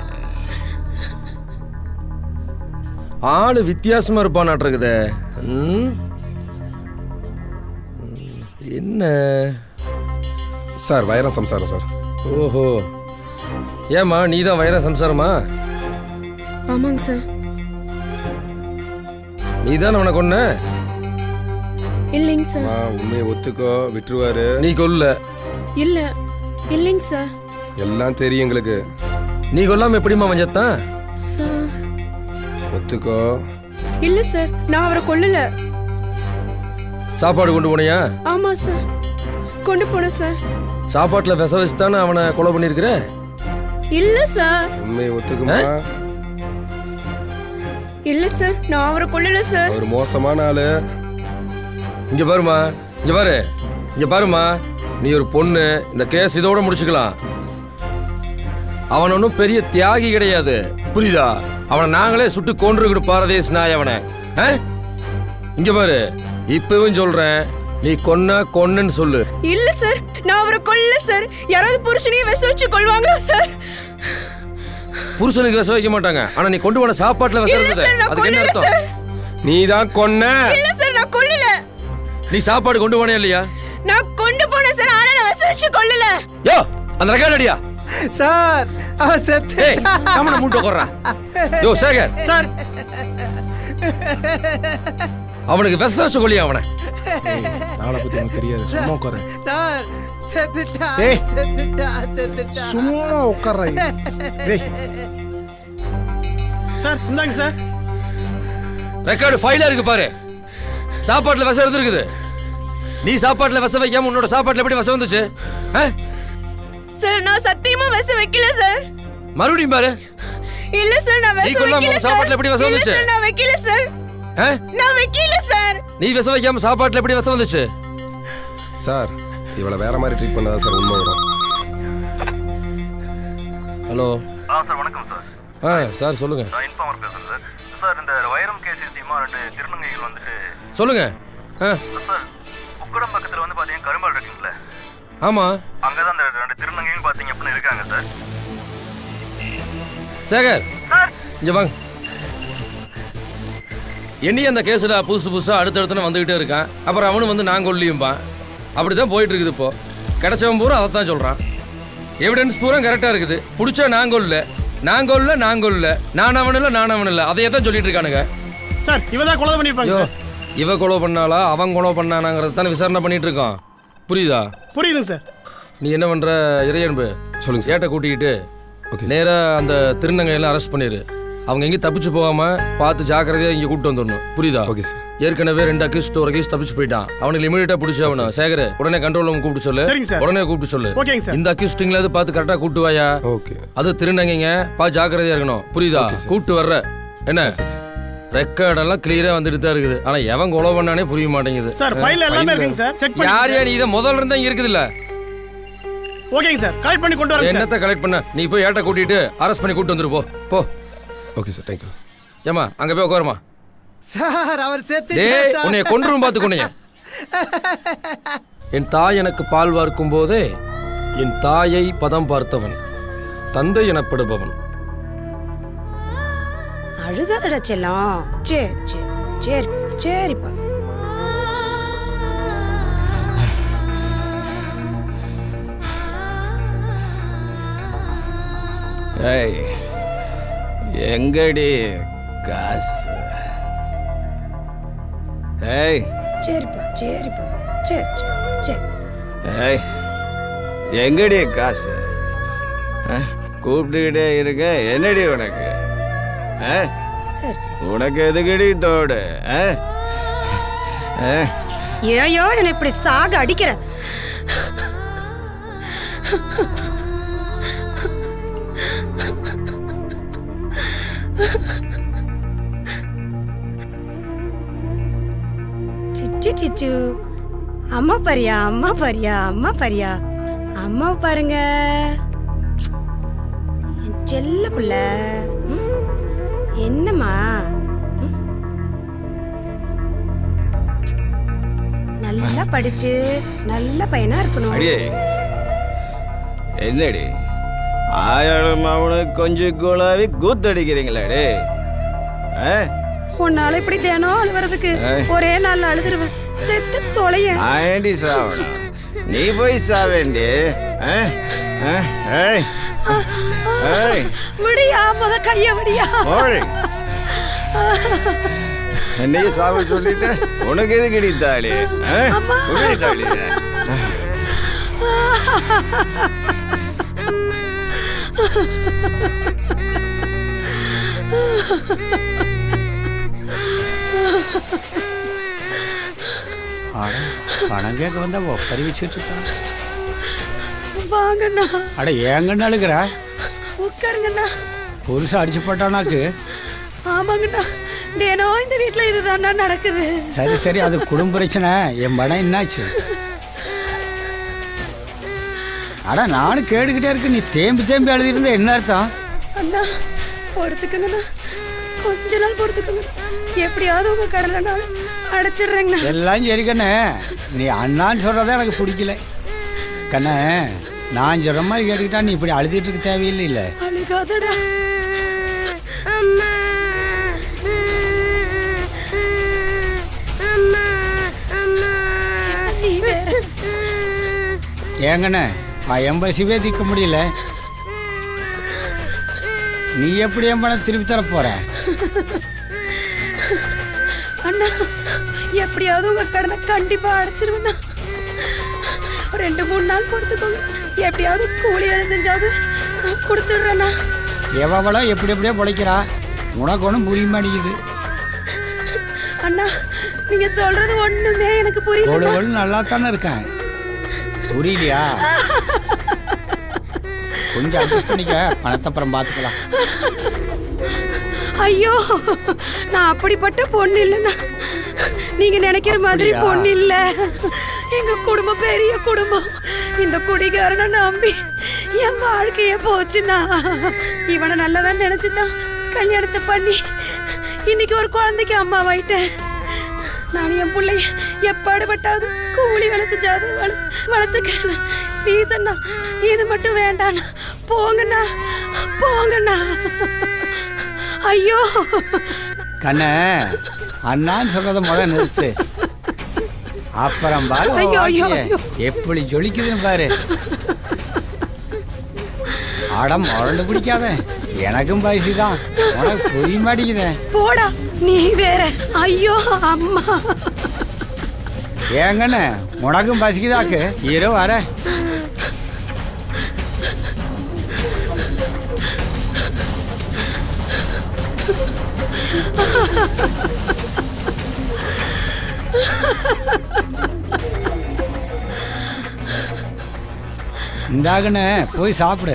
ஆளு வித்தியாசமா இருப்பானாட்டிருக்குதே. என்ன சார் வைரம் சம்சாரம் சார். ஓஹோ. ஏமா நீ தான் வைர சம்சாரமா? ஆமாங்க சார். நீ தான் அவனை கொன்ன? இல்லைங்க சார். உண்மையை ஒத்துக்கோ. விட்டுருவாரு. நீ கொல்ல? இல்ல இல்லைங்க சார். எல்லாம் தெரியும் எங்களுக்கு. நீ கொல்லாம எப்படிமா வஞ்சத்தான்? சார் ஒத்துக்கோ. இல்ல சார் நான் அவரை கொல்லல. சாப்பாடு கொண்டு போனியா? ஆமா சார் கொண்டு போனேன் சார். சாப்பாட்டுல விச வச்சுதானே அவனை கொலை பண்ணிருக்கிற? இல்ல சார். உண்மையை ஒத்துக்குமா? இல்ல சார் நான் அவரை கொல்லல சார். ஒரு மோசமான ஆளு. இங்க பாருமா. இங்க பாருமா. நீ ஒரு பொண்ணு. இந்த கேஸ் இதோட முடிச்சுக்கலாம். அவன் ஒன்றும் பெரிய தியாகி கிடையாது. புரியுதா? அவனை நாங்களே சுட்டு கொன்றுகிட்டு பாரதேஸ் நாய் அவனை. இங்க பாரு இப்பவும் சொல்றேன். நீ கொன்னுன்னு சொல்லு. இல்ல சார், நான் அவரை கொல்ல சார். யாராவது புருஷனையும் விஷ வச்சு கொள்வாங்களா சார்? புருஷனுக்கு விஷம் வைக்க மாட்டாங்க. ஆனா நீ கொண்டு போன சாப்பாட்டுல விஷம் இருந்தது. அதுக்கு என்ன அர்த்தம்? நீ தான் கொன்ன. இல்ல சார், நான் கொல்லல. நீ சாப்பாடு கொண்டு போனே இல்லையா? நான் கொண்டு போனேன் சார், ஆனா நான் விஷ வச்சு கொல்லல. யோ, அந்த ரெக்கார்ட் அடியா சார். அவன் செத்துட்டான். அவனை மூட்டை கொறறா. யோ சேகர் சார், அவனுக்கு விஷம் வச்சு கொல்லியா அவனை. நாளை பத்தி எனக்கு தெரியாது. சும்மா உட்காரு. சார் செத்துட்டான். டேய். செத்துட்டான். சும்மா உட்கார்றா. டேய். சார் இந்தாங்க சார். ரெக்கார்டு ஃபைலா இருக்கு பாரு. சாப்பாட்டுல விஷம் இருந்திருக்குது. நீ சாப்பாட்டுல விஷம் வைக்காம உன்னோட சாப்பாட்டுல எப்படி விஷம் வந்துச்சு? சார் நான் சத்தியமா விஷ வைக்கல சார். மறுபடியும் பாரு. இல்ல சார், நான் விஷ வைக்கல சார். சாப்பாட்டுல எப்படி விஷம் வந்துச்சு? இல்ல சார், நான் வைக்கல சார். நான் வைக்கல சார். நீ விஷம் வைக்காம சாப்பாட்டுல எப்படி விஷம் வந்துச்சு? சார் இவளை வேற மாதிரி ட்ரீட் பண்ணாதான் சார் உண்மை வரும். ஹலோ. சார் வணக்கம் சார். சார் சொல்லுங்க. நான் இன்ஃபார்மர் பேசுறேன் சார். சார் இந்த வைரம் கேஸ் விஷயமா 2 திருநங்கைகள் வந்துட்டு. சொல்லுங்க. சார் உக்கடம் பக்கத்துல வந்து பாத்தீங்கன்னா கரும்பால் இருக்குங்களே. ஆமா. அங்கதான் அந்த 2 திருநங்கைகள் பாத்தீங்க அப்படின்னு இருக்காங்க சார். சேகர் இங்க வாங்க. என்னையும் அந்த கேஸ்ல புதுசா அடுத்தடுத்து வந்துகிட்டே இருக்கான். அப்புறம் அவனும் வந்து நான் கொல்லியும்பா. அப்படிதான் போயிட்டு இருக்குது. இப்போ கிடைச்சவன் பூரா அதைத்தான் சொல்றான். எவிடன்ஸ் பூரா கரெக்டா இருக்குது. பிடிச்சா நான் கொல்ல நான் அவன் இல்ல அதையே தான் சொல்லிட்டு இருக்கானுங்க. சார் இவதான் கொலை பண்ணிருப்பாங்க சார். இவ கொலை பண்ணாளா அவன் கொலை பண்ணானாங்கிறத தானே விசாரணை பண்ணிட்டு இருக்கோம். புரியுதா? புரியுது சார். நீ என்ன பண்ற? இறையன்பு சொல்லுங்க. சேட்டை கூட்டிக்கிட்டு நேரா அந்த திருநங்கையெல்லாம் அரெஸ்ட் பண்ணிடு. அவங்க எங்கேயும் தப்பிச்சு போகாம பார்த்து ஜாக்கிரதையா இங்க கூப்பிட்டு வந்துடணும். புரியுதா? Okay sir. ஏற்கனவே 2 அக்யூஸ்ட் ஒரு அக்யூஸ்ட் தப்பிச்சு போயிட்டான். அவனுக்கு இமீடியட்டா பிடிச்சி அவனை சேகர் உடனே கண்ட்ரோல் ரூம் கூப்பிட்டு சொல்லு. உடனே கூப்பிட்டு சொல்லு. இந்த அக்யூஸ்டிங்ல பார்த்து கரெக்டா கூப்பிட்டு வாயா. ஓகே. அது திருநங்கைங்க பார்த்து ஜாக்கிரதையா இருக்கணும். புரியுதா? கூப்பிட்டு வர்ற என்ன ரெக்கார்டெல்லாம் கிளியரா வந்துட்டு தான் இருக்குது. ஆனா எவன் கொலை பண்ணானே புரிய மாட்டேங்குது. சார் ஃபைல் எல்லாமே இருக்குங்க சார். செக் பண்ணி. யார் நீ இத முதல்ல இருந்தா இங்க இருக்குது இல்ல? ஓகேங்க சார். கலெக்ட் பண்ணி கொண்டு வரேன் சார். என்னத்த கலெக்ட் பண்ண? நீ போய் ஏட்ட கூட்டிட்டு அரெஸ்ட் பண்ணி கூட்டி வந்துரு போ. Okay sir. Thank you. ஏமா அங்க போய் உட்காருமா. சார் அவர் டேய் உன்னை கொன்றும் பாத்துக்கோனே. என் தாய் எனக்கு பால் வார்க்கும் போதே என் தாயை பதம் பார்த்தவன் தந்தை எனப்படுபவன். அழுகாதடா செல்லம். சரிப்பா. ஏய் எங்கடி காசு? ஏய் சரிப்பா. சரி. ஏய் எங்கடி காசு? கூப்பிட்டுக்கிட்டே இருக்க. என்னடி உனக்கு? உனக்கு எதுக்கடி தோடு? ஏயோ என்ன இப்படி சாக அடிக்கிற? சிச்சு அம்மா பாரியா. அம்மா பாருங்க செல்ல புள்ள. என்னம்மா நல்லா படிச்சு நல்ல பையனா இருக்கணும். அடியே என்னடி ஆயாளும் அவனுக்கு கொஞ்சம் குழாவி கூத்தடிக்கிறீங்களே. உன்னால இப்படி தினம் அழுவுறதுக்கு ஒரே நாள் அழுதுருவேன். செத்து தொலைய. ஆண்டி சாவணும். நீ போய் சாவேண்டி. விடியா முத கைய விடியா. என்னையும் சாவ சொல்லிட்டு உனக்கு எது கிடைத்தாளி? தாளி பணம் கேட்க வந்தா ஒப்பரி வச்சுட்டு வாங்கண்ணா. அட ஏங்கண்ணா அழுகிறா? உட்காருங்கண்ணா. புருஷன் அடிச்சு போட்டானாக்கு? ஆமாங்கண்ணா, தினம் இந்த வீட்டுல இதுதான்ண்ணா நடக்குது. சரி அது குடும்ப பிரச்சனை. என் பணம் என்னாச்சு? அட நானும் கேட்டுக்கிட்டே இருக்கு. நீ தேம்பி எழுதிருந்த என்ன அர்த்தம்? அண்ணா பொறுத்துக்கங்கண்ணா, கொஞ்ச நாள் பொறுத்துக்கங்க. எப்படியாவது உங்க கடலைனாலும் அடைச்சிடுறேங்கண்ணா. எல்லாம் சரி கண்ணு, நீ அண்ணான்னு சொல்கிறதே எனக்கு பிடிக்கல கண்ணு. நான் சொல்கிற மாதிரி கேட்டுக்கிட்டா நீ இப்படி அழுதுட்டு இருக்க தேவையில்லை. இல்லை அழுகாதடா. ஏங்கண்ணே எம்பசிவே திக்க முடியல, நீ எப்படி என் பணம் திருப்பி தர போற? அண்ணா எப்படியாவது உங்க கடனை கண்டிப்பா அடைச்சிருவேண்ணா. 2-3 நாள் கொடுத்துக்கோங்க. எப்படியாவது கூலி வேலை செஞ்சாவது கொடுத்துடுறேண்ணா. எவ்வளோ எப்படி எப்படியோ பிழைக்கிறா, உனக்கு ஒன்றும் புரிய மாட்டேங்குது. அண்ணா நீங்க சொல்றது ஒண்ணுமே எனக்கு புரியல. நல்லா தானே இருக்கேன், புரியலையா? கொஞ்சம் அட்ஜஸ்ட் பண்ணிக்க, பணத்தை அப்புறம் பார்த்துக்கலாம். ஐயோ நான் அப்படிப்பட்ட பொண்ணு இல்லைண்ணா. நீங்க நினைக்கிற மாதிரி பொண்ணு இல்ல. எங்க குடும்பம் பெரிய குடும்பம். இந்த குடிகாரனை நம்பி என் வாழ்க்கையே போச்சுண்ணா. இவனை நல்லவன் நினைச்சுதான் கல்யாணத்தை பண்ணி இன்னைக்கு ஒரு குழந்தைக்கு அம்மாவாயிட்டேன். நான் என் பிள்ளைய எப்பாடுபட்டாவது கூலி வேலை செஞ்சாவது வளர்த்துக்கிறேன். ப்ளீஸ் அண்ணா, இது மட்டும் வேண்டாண்ணா. போங்கண்ணா போங்கண்ணா. ஐயோ கண்ணே, அண்ணான்னு சொல்றத முதல்ல நிறுத்து, அப்புறம் பாரு எப்படி ஜொலிக்குதுன்னு பாரு. அடம் முரண்டு பிடிக்காத, எனக்கும் பரிசு தான், உனக்கு புரிய மாட்டேங்குத. போடா நீ வேற. ஐயோ அம்மா. ஏங்கண்ணே உனக்கும் பசிக்குதாக்கு, இரு வர. இந்தாகண்ணே போய் சாப்பிடு.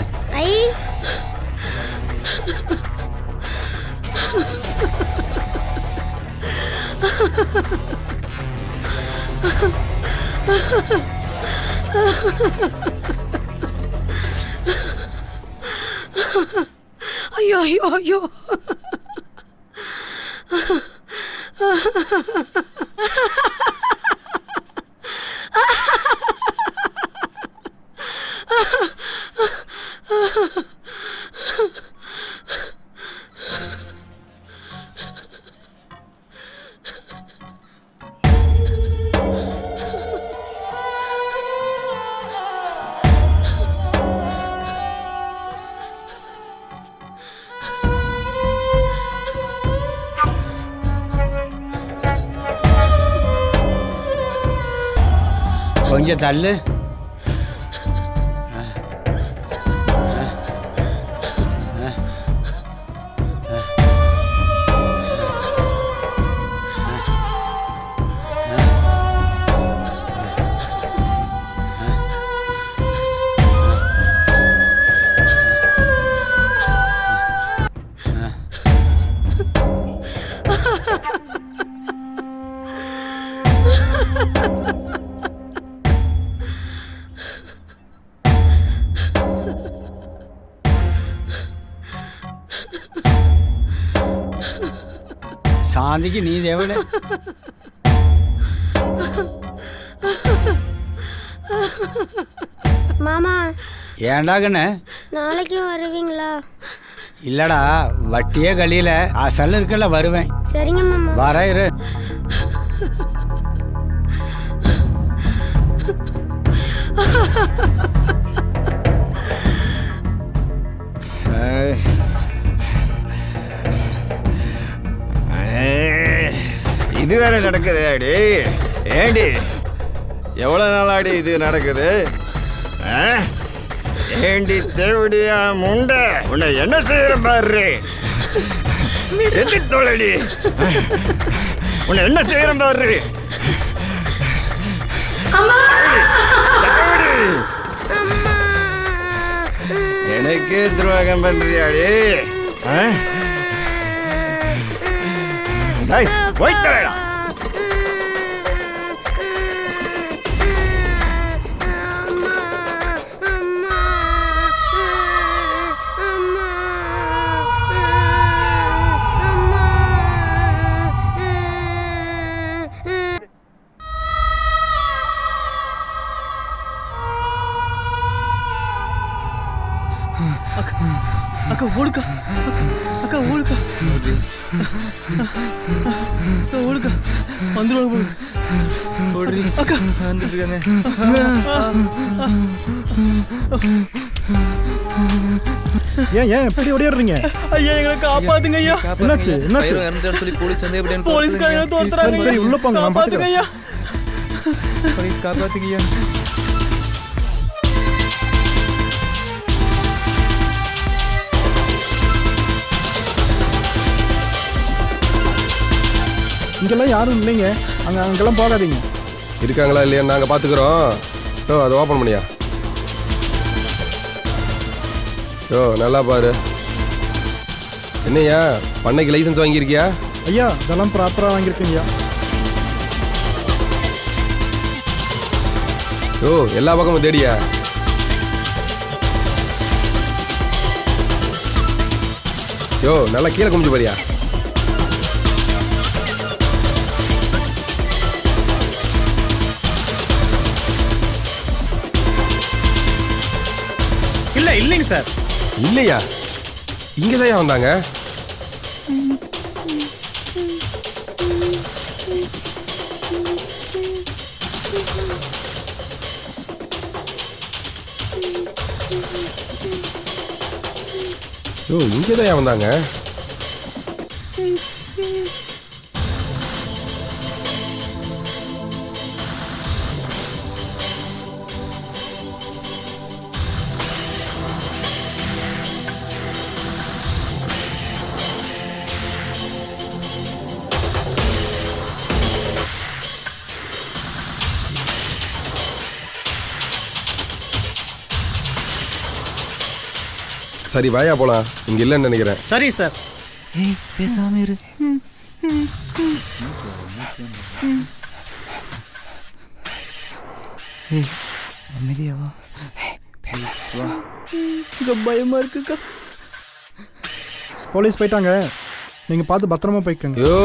ஐயோ ஐயோ ஐயோ. கொஞ்சம் தள்ளு. சாந்திக்கு நீ தேவல. மாமா ஏன்டா கண்ணு நாளைக்கும் வருவீங்களா? இல்லடா, வட்டியே கழியில அசல் இருக்கல, வருவேன். சரிங்க மாமா. வர இரு. இது வேற நடக்குது அடி. ஏண்டி எவ்வளோ நாளாடி இது நடக்குது? ஏண்டி தேவடியா முண்டை, உன்னை என்ன செய்யற பாரு. செத்து தோழடி, உன்னை என்ன செய்யற பாரு. எனக்கு துரோகம் பண்றியாடி? போய்த்தரடா. அக்கா ஓடுக்கா அக்கா ஓடுக்கா அக்கா ஓடுக்கா வந்துடுவாங்க ஓடுறி அக்கா வந்துட்டு இருக்காங்க. ஏன் எப்படி ஓடிடுறீங்க? ஐயா எங்களை காப்பாத்துங்க ஐயா. என்னாச்சு என்னாச்சு? இறந்துட்டான்னு சொல்லி போலீஸ் வந்து எப்படி போலீஸ்காரங்க தோத்துறாங்க. சரி உள்ள போங்க, நான் காப்பாத்துங்க பாத்துக்கிறேன். ஐயா. போலீஸ் காப்பாத்துங்க ஐயா. இங்கெல்லாம் யாரும் இல்லைங்க. அங்கெல்லாம் போகாதீங்க. இருக்காங்களா இல்லையா நாங்கள் பார்த்துக்குறோம். யோ அதை ஓப்பன் பண்ணியா. யோ நல்லா பாரு. என்னய்யா பண்ணைக்கு லைசன்ஸ் வாங்கியிருக்கியா? ஐயா இதெல்லாம் ப்ராப்பராக வாங்கியிருக்கீங்கய்யா. யோ எல்லா பக்கமும் தேடியா. யோ நல்லா கீழே குமிஞ்சு பாரியா. இல்லைங்க சார். இல்லையா இங்கே தான் வந்தாங்க. யோ இங்கே தான் வந்தாங்க. சரி வாயா போலாம். இங்க இல்லைன்னு நினைக்கிறேன். சரி சார். ஏய் பேசாம இரு. ஏய் அமைதியாவா. பேசாம இங்க பயமா இருக்குக்கா. போலீஸ் போயிட்டாங்க. நீங்க பார்த்து பத்திரமா போய்க்கங்க. யோ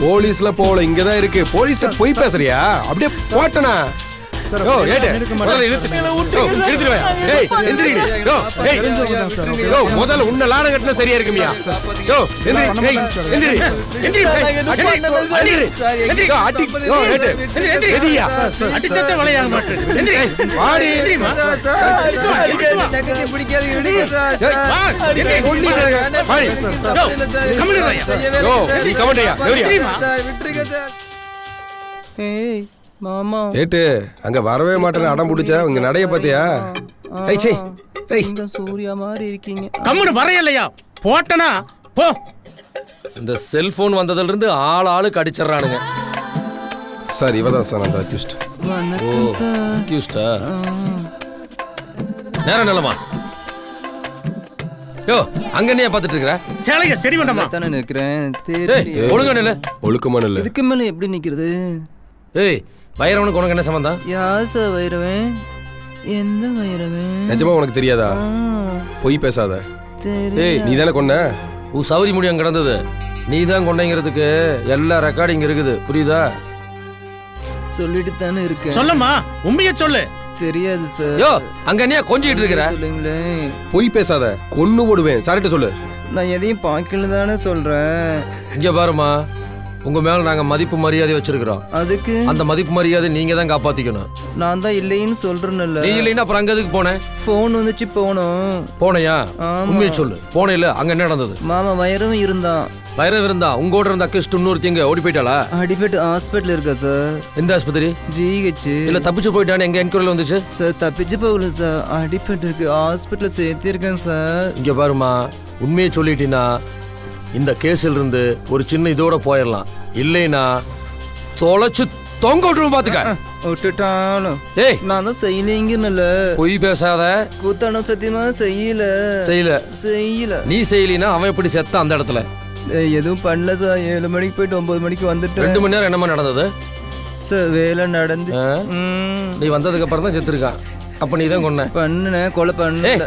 போலீஸ்ல போல இங்க தான் இருக்கு. போலீஸ் போய் பேசுறியா? அப்படியே போட்டனா. யோ ஏடே முதல்ல எடுத்துடுவா. ஏய் எந்திரிங்க. யோ ஏய் யோ முதல்ல உன்ன லாடம் கட்டனா சரியா இருக்குமியா. யோ எந்திரி. ஏய் எந்திரி. எந்திரி. எந்திரி. எந்திரி. அடி. யோ ஏடே எந்திரி. எதியா அடிச்சத வளையாக மாட்டேன். எந்திரி. வாடி. எந்திரிமா. தக்கத்தை பிடிக்காதீங்க விடுங்க சார். வா. எந்திரி. கொல்லிங்க. வாடி. யோ கமெண்டயா. யோ நீ கமெண்டயா. எந்திரிமா. விட்டுருங்க சார். ஏய் மாமா ஏட்டு அங்க வரவே மாட்டேன்னு அடம் பிடிச்சா உங்க நடைய பாத்தியா? ஏய் சே ஏய் இந்த சூர்யா மாதிரி இருக்கீங்க. கம்முனு வரையலையா போட்டனா போ. இந்த செல்போன் வந்ததுல இருந்து ஆளுக்கு அடிச்சிடறானுங்க. சார் இவதான் சார் அந்த அக்யூஸ்ட். வணக்கம் சார். அக்யூஸ்டா நேரம் நிலமா. யோ அங்க என்ன பார்த்துட்டு இருக்கற? சேலைய சரி பண்ணமா தானே நிக்கிறேன். ஏய் ஒழுங்கா நில்லு. ஒழுக்கமா நில்லு. இதுக்கு மேல எப்படி நிக்கிறது? ஏய் வைரவனுக்கு உனக்கு என்ன சம்பந்தம்? யார் சார் வைரவன்? எந்த வைரவன்? நிஜமா உனக்கு தெரியாதா? பொய் பேசாத. ஏய் நீ தானே கொன்ன? உன் சௌரி முடி அங்க கிடந்தது. நீ தான் கொண்டங்கிறதுக்கு எல்லா ரெக்கார்டிங் இருக்குது. புரியுதா? சொல்லிட்டு தானே இருக்கேன். சொல்லமா உண்மையை சொல்லு. தெரியாது சார். யோ அங்க என்ன கொஞ்சிட்டு இருக்கற? சொல்லுங்களேன். பொய் பேசாத. கொன்னு போடுவேன். சார்ட்ட சொல்லு. நான் எதையும் பாக்கல தானே சொல்றேன். இங்க பாருமா, உங்க மேல நாங்க மதிப்பு மரியாதை வச்சிருக்கிறோம். அதுக்கு அந்த மதிப்பு மரியாதை நீங்க தான் காப்பாத்திக்கணும். நான் தான் இல்லைன்னு சொல்றேன்ல. நீ இல்லைன்னா அப்புறம் அங்க எதுக்கு போனேன்? போன் வந்துச்சு போனோம். போனையா? உண்மையை சொல்லு. போனே இல்ல அங்க என்ன நடந்தது? மாமா வைரவும் இருந்தான். வைரவ் இருந்தா உங்களோட இருந்த அக்கிஸ்ட் இன்னொருத்திங்க ஓடி போயிட்டாளா? அடிபட்டு ஹாஸ்பிட்டல் இருக்கா சார். எந்த ஆஸ்பத்திரி? ஜிஹெச். இல்ல தப்பிச்சு போயிட்டானே எங்க என்கொயரில வந்துச்சு? சார் தப்பிச்சு போகல சார். அடிபட்டு இருக்கு. ஹாஸ்பிட்டல் சேர்த்திருக்கேன் சார். இங்க பாருமா, உண்மையை சொல்லிட்டீங்கன்னா இந்த கேஸில் இருந்து ஒரு சின்ன இதோட போயிடலாம். இல்லைன்னா தொலைச்சு தொங்க விட்டுருவோம். பாத்துக்க. விட்டுட்டாலும் ஏய் நான் தான் செய்யலீங்கன்னு. பொய் பேசாத. கூத்தானோ சத்தியமா செய்யல. நீ செய்யலினா அவன் எப்படி செத்த அந்த இடத்துல? எதுவும் பண்ணல சார். 7 மணிக்கு போயிட்டு 9 மணிக்கு வந்துட்டு 2 மணி நேரம் என்னமா நடந்தது சார்? வேலை நடந்து நீ வந்ததுக்கு அப்புறம் தான் செத்துருக்கான். அப்ப நீ தான் கொன்ன. பண்ண கொலை பண்ண.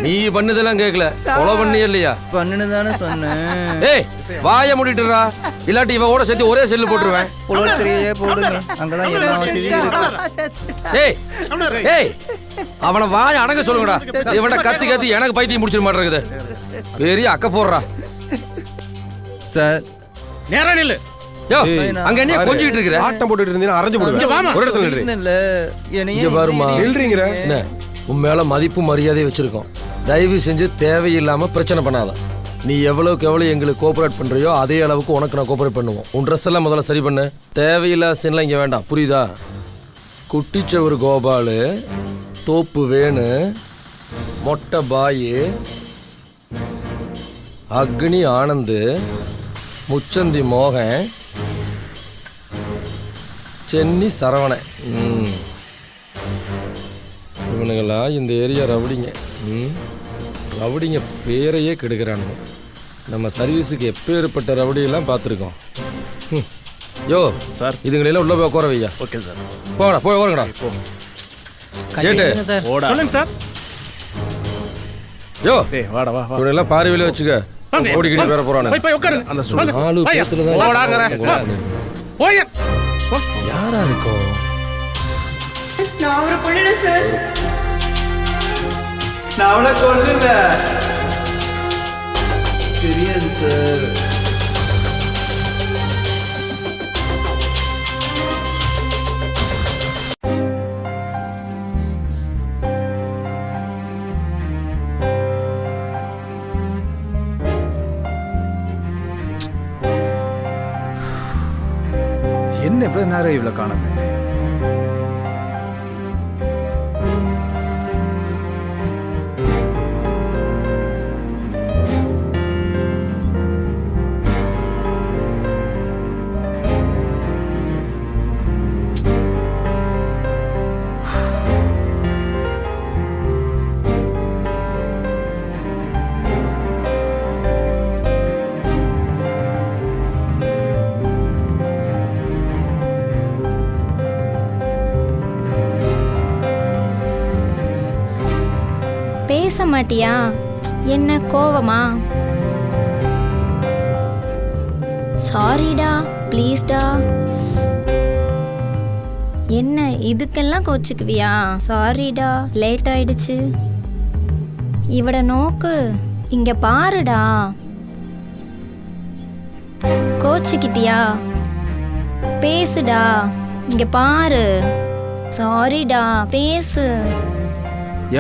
நீ பண்ணதெல்லாம் கேட்கல, கொலை பண்ணியே இல்லையா? பண்ணுதானே சொன்னேன். ஏய் வாயை மூடிட்டுறா, இல்லாட்டி இவன் சேர்த்து ஒரே செல்லு போட்டுருவேன். புலோஸ்திரியே போடுங்க, அங்கதான் எல்லா வசதியும் இருக்கு. ஏய் ஏய் அவனை வாயை அடங்க சொல்லுங்கடா. இவனை கத்தி கத்தி எனக்கு பைத்தியம் முடிச்சிட மாட்டேங்குது. பெரிய அக்க போடுறா. சார் நேரா நில்லு. யோ அங்க என்ன கொஞ்சிட்டு இருக்கற? ஆட்டம் போட்டுட்டு இருந்தீனா அரைஞ்சு போடுவேன். ஒரு இடத்துல நில்லு. இல்ல இங்க பாருமா, நில்றீங்கற. என்ன உன் மேல மதிப்பு மரியாதை வச்சிருக்கோம். தயவு செஞ்சு தேவையில்லாம பிரச்சனை பண்ணாத. நீ எவ்வளவுக்கு எவ்வளவு எங்களுக்கு கோஆபரேட் பண்றியோ அதே அளவுக்கு உனக்கு நான் கோஆபரேட் பண்ணுவோம். உன் ட்ரெஸ் எல்லாம் முதல்ல சரி பண்ணு. தேவையில்லாத சீன்லாம் இங்க வேண்டாம், புரியுதா? குட்டிச்சவர் கோபாலு, தோப்பு வேணு, மொட்டை பாயு, அக்னி ஆனந்து, முச்சந்தி மோகன், சென்னி சரவணன். இவனுங்களா இந்த ஏரியா ரவுடிங்க. ரவுடிங்க பேரையே கெடுக்கிறானுங்க. நம்ம சர்வீஸுக்கு எப்பேற்பட்ட ரவுடியெல்லாம் பார்த்துருக்கோம். யோ சார், இதுங்களெல்லாம் உள்ள போய் உட்கார வையா. Okay sir. போடா போய் ஓரங்கடா. கேட்டு சொல்லுங்க சார். யோ வாடா வா. இவனெல்லாம் பார்வையில வச்சுக்க. ஓடிக்கிட்டு வேற போறானே. போய் உட்காரு. அந்த நாலு பேத்துல தான் ஓடாங்கற. போய் யாரா இருக்கும்? நான் அவரை கொல்லல சார். நான் அவளை கொல்லல. தெரியாது சார். என்ன இவ்வளவு நேரம் இவ்வளவு காணாம? பேச மாட்டியா? என்ன கோவமா? சாரிடா, ப்ளீஸ்டா. என்ன இதுக்கெல்லாம் கோச்சுக்குவியா? சாரிடா, லேட் ஆயிடுச்சு. இவட நோக்கு இங்க பாருடா. கோச்சுக்கிட்டியா? பேசுடா, இங்க பாரு. சாரிடா, பேசு.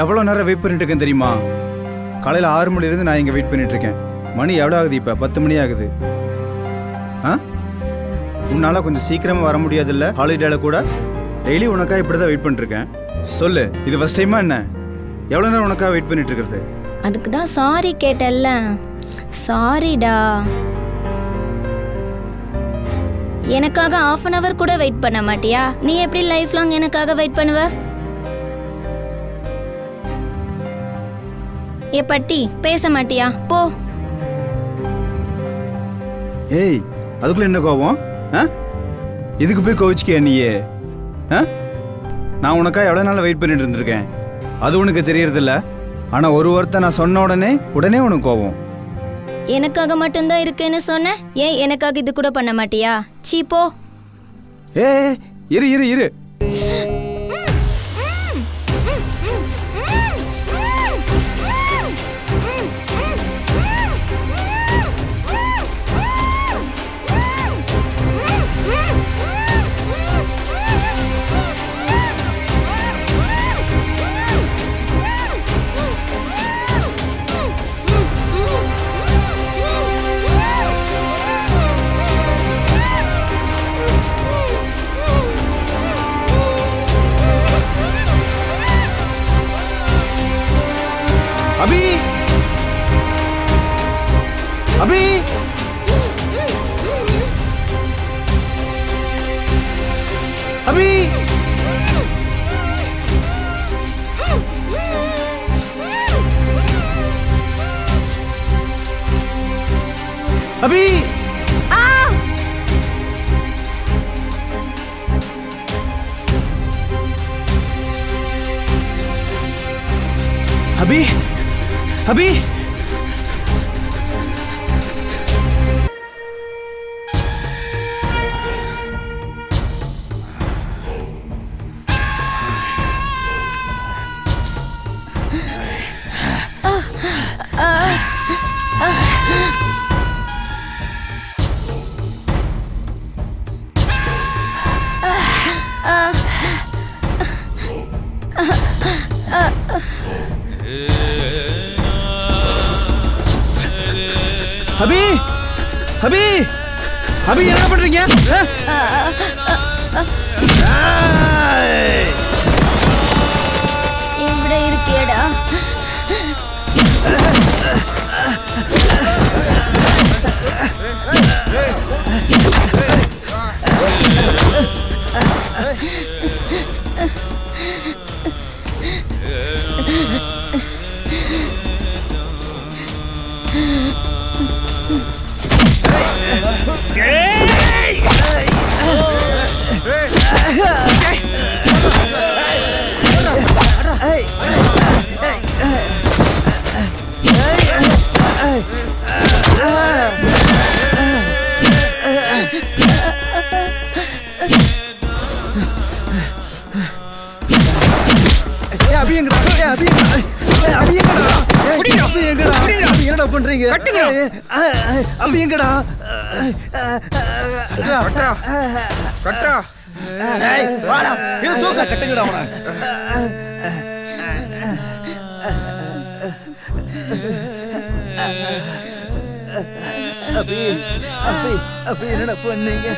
எவ்வளோ நேரம் வெயிட் பண்ணிட்டு இருக்கேன் தெரியுமா? காலையில் 6 மணிலேருந்து நான் இங்கே வெயிட் பண்ணிட்டு இருக்கேன். மணி எவ்வளோ ஆகுது இப்போ? 10 மணி ஆகுது. ஆ உன்னால் கொஞ்சம் சீக்கிரமாக வர முடியாதுல்ல? ஹாலிடேல கூட டெய்லி உனக்காக இப்படி தான் வெயிட் பண்ணிட்டுருக்கேன். சொல்லு, இது ஃபஸ்ட் டைமா என்ன? எவ்வளோ நேரம் உனக்காக வெயிட் பண்ணிட்டு இருக்கிறது? அதுக்கு தான் சாரி கேட்டல்ல. சாரிடா. எனக்காக 1/2 hour கூட வெயிட் பண்ண மாட்டியா? நீ எப்படி லைஃப் லாங் எனக்காக வெயிட் பண்ணுவ? ஏ பட்டி, பேச மாட்டியா? போ. ஏய், அதுக்குள்ள என்ன கோபம்? ஆ இதுக்கு போய் கோவிச்சுக்க நீயே? ஆ நான் உனக்காக எவ்வளோ நாள் வெயிட் பண்ணிட்டு இருந்திருக்கேன். அது உனக்கு தெரியறதில்ல. ஆனால் ஒரு வார்த்தை நான் சொன்ன உடனே உனக்கு கோபம். எனக்காக மட்டும்தான் இருக்குன்னு சொன்ன. ஏன் எனக்காக இது கூட பண்ண மாட்டியா? சீ போ. ஏ இரு இரு இரு. அபி அபி அபி அபி அபி அபி அபி அபி அபி என்ன பண்றீங்க? ഇവിടെ இருக்கேடா. என்னடா பண்றீங்க? அபி எங்கடா? கட்டா கட்டுங்கடா அவனை. அபி அபி அபி என்னடா பண்ணீங்க?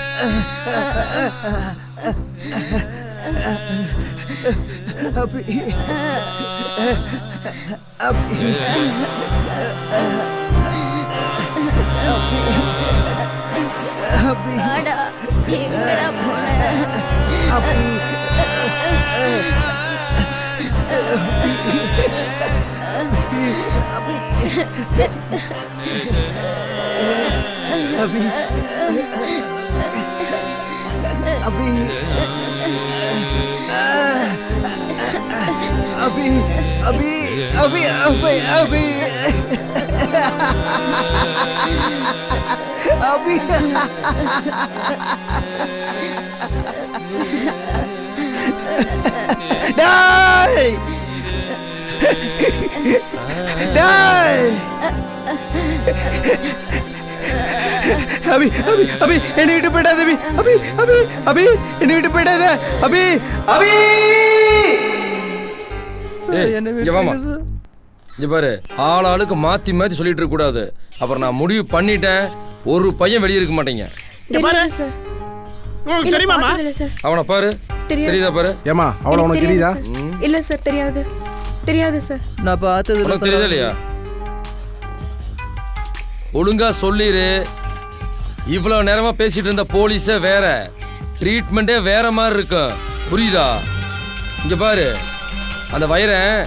அபி அபி அபி வாடா, எங்கடா போன? அபி அபி அபி அபி அபி அபி அபி அபி அபி டேய் டேய் அபி அபி அபி என்னை விட்டு போயிடாத அபி அபி அபி அபி என்னை விட்டு போயிடாத அபி அபி இங்க வாமா. இங்க பாரு, ஆளுக்கு மாத்தி மாத்தி சொல்லிட்டு இருக்க கூடாது. அப்புறம் நான் முடிவு பண்ணிட்டேன், ஒரு பையன் வெளியே இருக்க மாட்டீங்க. உங்களுக்கு தெரியுமாமா? அவனை பாரு, தெரியுதா பாரு? ஏமா அவளை உனக்கு தெரியுதா? இல்ல சார், தெரியாது தெரியாது சார். நான் பார்த்தது உனக்கு தெரியுதா இல்லையா? ஒழுங்கா சொல்லிரு. இவ்வளவு நேரமா பேசிட்டு இருந்த போலீஸே வேற, ட்ரீட்மெண்டே வேற மாதிரி இருக்கும். புரியுதா? இங்க பாரு, அந்த வைரன்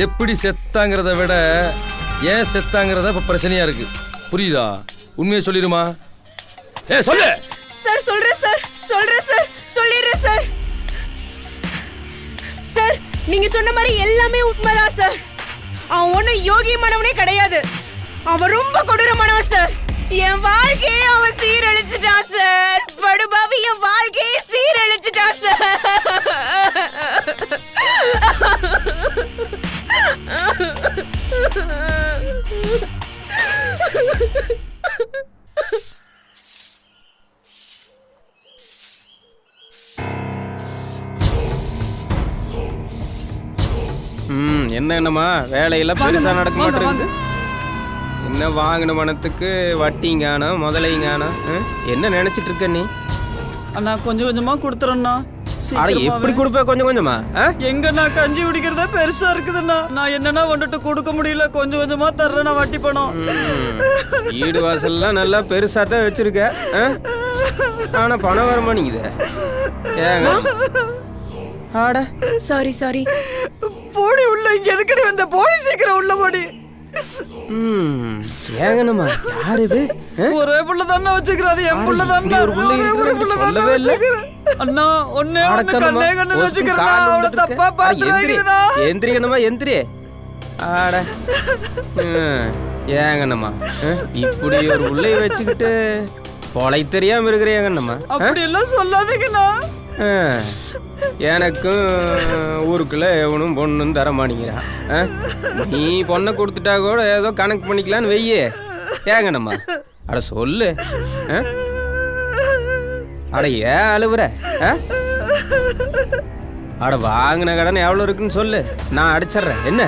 எப்படி செத்தாங்கிறத விட ஏன் செத்தாங்கிறத இப்ப பிரச்சனையா இருக்கு. புரியுதா? உண்மையை சொல்லிடுமா? சொல்லு சார். சொல்றேன் சார், சொல்றேன் சார், சொல்லிடுறேன் சார். சார், நீங்க சொன்ன மாதிரி எல்லாமே உண்மைதான் சார். அவன் ஒன்னும் யோகியமானவனே கிடையாது. அவன் ரொம்ப கொடூரமானவன் சார். என் வாழ்க்கையை அவன் சீரழிச்சிட்டான் சார். படுபாவி என் வாழ்க்கையை சீரழிச்சிட்டான் சார். என்னம்மா வேலையெல்லாம் பெருசா நடக்க மாட்டேங்குது. என்ன வாங்கின பணத்துக்கு வட்டிங்கானோ முதலைங்கானோ என்ன நினைச்சிட்டு இருக்க நீ? அண்ணா கொஞ்சம் கொஞ்சமா கொடுத்துறேண்ணா. எப்படி கொடுப்ப கொஞ்சம் கொஞ்சமா? எங்கண்ணா கஞ்சி குடிக்கிறதே பெருசா இருக்குதுண்ணா. நான் என்னன்னா வந்துட்டு கொடுக்க முடியல, கொஞ்சம் கொஞ்சமா தர்றேண்ணா வட்டி பணம். வீடு வாசல்லாம் நல்லா பெருசா தான் வச்சிருக்க, ஆனா பணம் வர மாட்டேங்குது. ஏங்க? ஆட சாரி சாரி. போடி உள்ள, இங்க எதுக்கடி வந்த? போடி சீக்கிரம் உள்ள போடி. ஏங்கண்ணா யார் இது? ஒரே புள்ள தானே வச்சுக்கிறாது, என் புள்ள தானே. ஒரே புள்ள தானே வச்சுக்கிறேன் அண்ணா. ஒன்னே ஒன்னு கண்ணே கண்ணு வச்சுக்கிறேன். அவளை தப்பா பாத்துறாங்கண்ணா. எந்திரிக்கணுமா? எந்திரி. ஆட ஏங்கண்ணம்மா இப்படி ஒரு உள்ளே வச்சுக்கிட்டு பொலை தெரியாம இருக்கிறேங்கண்ணம்மா. அப்படி எல்லாம் சொல்லாதீங்கண்ணா. எனக்கும் ஊருக்குள்ள எவனும் பொண்ணும் தர மாட்டேங்கிறான். நீ பொண்ணை கொடுத்துட்டா கூட ஏதோ கணக்கு பண்ணிக்கலான்னு வெய்யே. ஏங்கண்ணம்மா அட சொல்லு. அட ஏன் அழுவுற? அட வாங்கின கடன் எவ்வளோ இருக்குன்னு சொல்லு, நான் அடிச்சிட்றேன். என்ன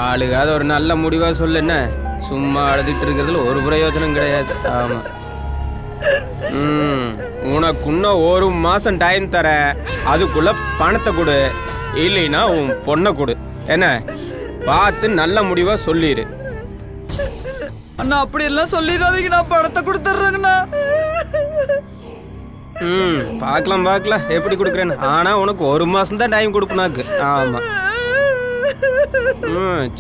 ஆளுகாத ஒரு நல்ல முடிவாக சொல்லு. என்ன சும்மா அழுதுட்டு இருக்கிறதுல ஒரு பிரயோஜனம் கிடையாது. ஆமாம். உனக்கு இன்னும் 1 மாதம் டைம் தரேன். அதுக்குள்ள பணத்தை கொடு, இல்லைன்னா உன் பொண்ணை கொடு. என்ன பார்த்து நல்ல முடிவாக சொல்லிடு. அண்ணா அப்படி எல்லாம் சொல்லிடாதீங்கண்ணா, பணத்தை கொடுத்துட்றேங்கண்ணா. பார்க்கலாம் பார்க்கலாம் எப்படி கொடுக்குறேன்னு. ஆனால் உனக்கு 1 மாதம் தான் டைம் கொடுப்பனாக்கு. ஆமாம்.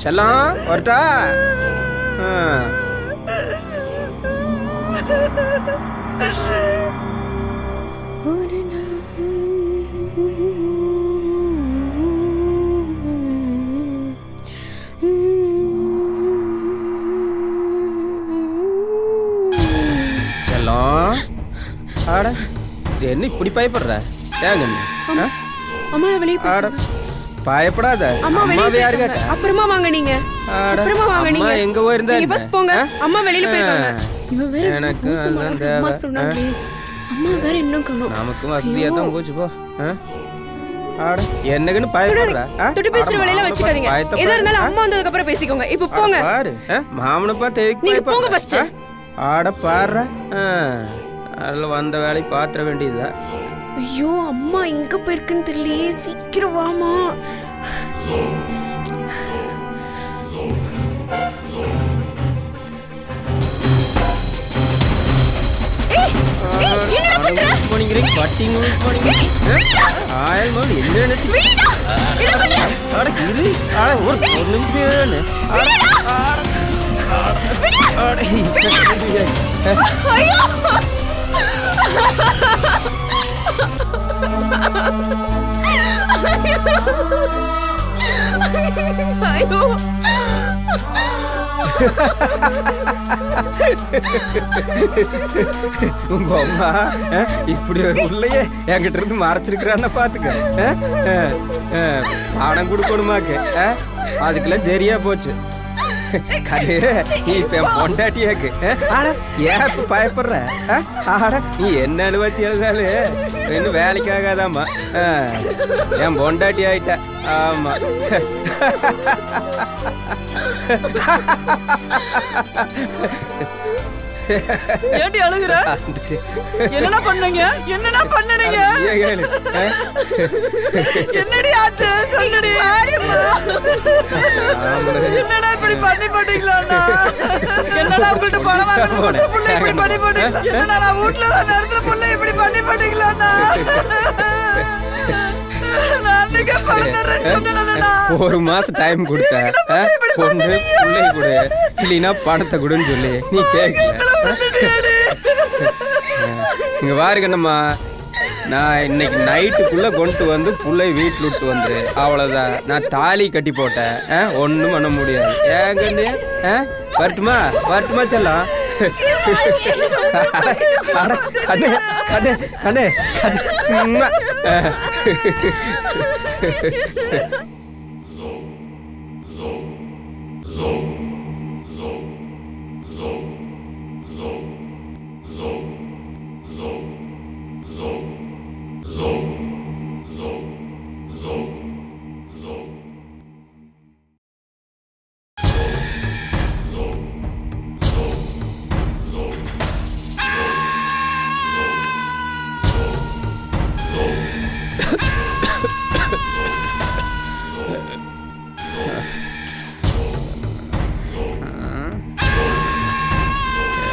செல்லாம் வரட்டா? செல்லம் ஆட என்ன இப்படி பயப்படுற? ஏங்க அம்மா வெளியே ஆட பயப்படாத. அம்மா வெளிய யாரு கேட்ட? அப்புறமா வாங்க நீங்க. அப்புறமா வாங்க நீங்க. அம்மா எங்க போயிருந்தா? நீங்க ஃபர்ஸ்ட் போங்க. அம்மா வெளியில போயிருக்காங்க. இவ வேற எனக்கு அம்மா சொன்னாங்க. அம்மா வேற இன்னும் காணோம். நமக்கு வசதியா தான் போச்சு போ. ஆட என்னன்னு பயப்படுற? தொட்டு பேசுற வேலையில வச்சுக்காதீங்க. எதா இருந்தாலும் அம்மா வந்ததுக்கு அப்புறம் பேசிக்கோங்க. இப்போ போங்க. பாரு மாமனை பார்த்து நீங்க போங்க ஃபர்ஸ்ட். ஆட பாரு. அதுல வந்த வேலையை பாத்திர வேண்டியதா. ஐயோ அம்மா எங்க போயிருக்குன்னு தெரியலையே. சீக்கிரம் வாமா. ஐயோ உங்க அம்மா இப்படி உள்ளயே என்கிட்ட இருந்து மறைச்சிருக்கிறான்னு பாத்துக்க. பணம் கொடுக்கணுமாக்கு அதுக்கெல்லாம் சரியா போச்சு. கரு நீ இப்ப என் பொண்டாட்டியாக்கு. ஏன் இப்ப பயப்படுற? நீ என்ன அழுவாச்சு எழுதாலு இன்னும் வேலைக்கு ஆகாதாமா. என் பொண்டாட்டி ஆயிட்ட. ஆமா. ஏண்டி அழுகுற? என்னடா பண்ணீங்க? என்னடா பண்ணீங்க? என்னடி ஆச்சு சொல்லுடி. என்னடா இப்படி பண்ணி போட்டீங்களா? என்னடா உங்கள்ட்ட பணம் வாங்குற புள்ள இப்படி பண்ணி போட்டீங்களா? என்னடா நான் வீட்ல தான் நடந்த புள்ள இப்படி பண்ணி போட்டீங்களாண்ணா? ஒரு மாசம் டைம் கொடுத்த பொண்ணு பிள்ளை கொடு இல்லைன்னா பணத்தை கொடுன்னு சொல்லி நீ கேட்கல. இங்க பாருங்கண்ணம்மா, நான் இன்னைக்கு நைட்டுக்குள்ள கொண்டு வந்து புள்ளை வீட்டில் விட்டு வந்துரு. அவ்வளவுதான். நான் தாலி கட்டி போட்டேன். ஒன்றும் பண்ண முடியாது. ஏங்க வரட்டுமா வரட்டுமா செல்லாம்? கண்ணே கண்ணே கண்ணே கண்ணே.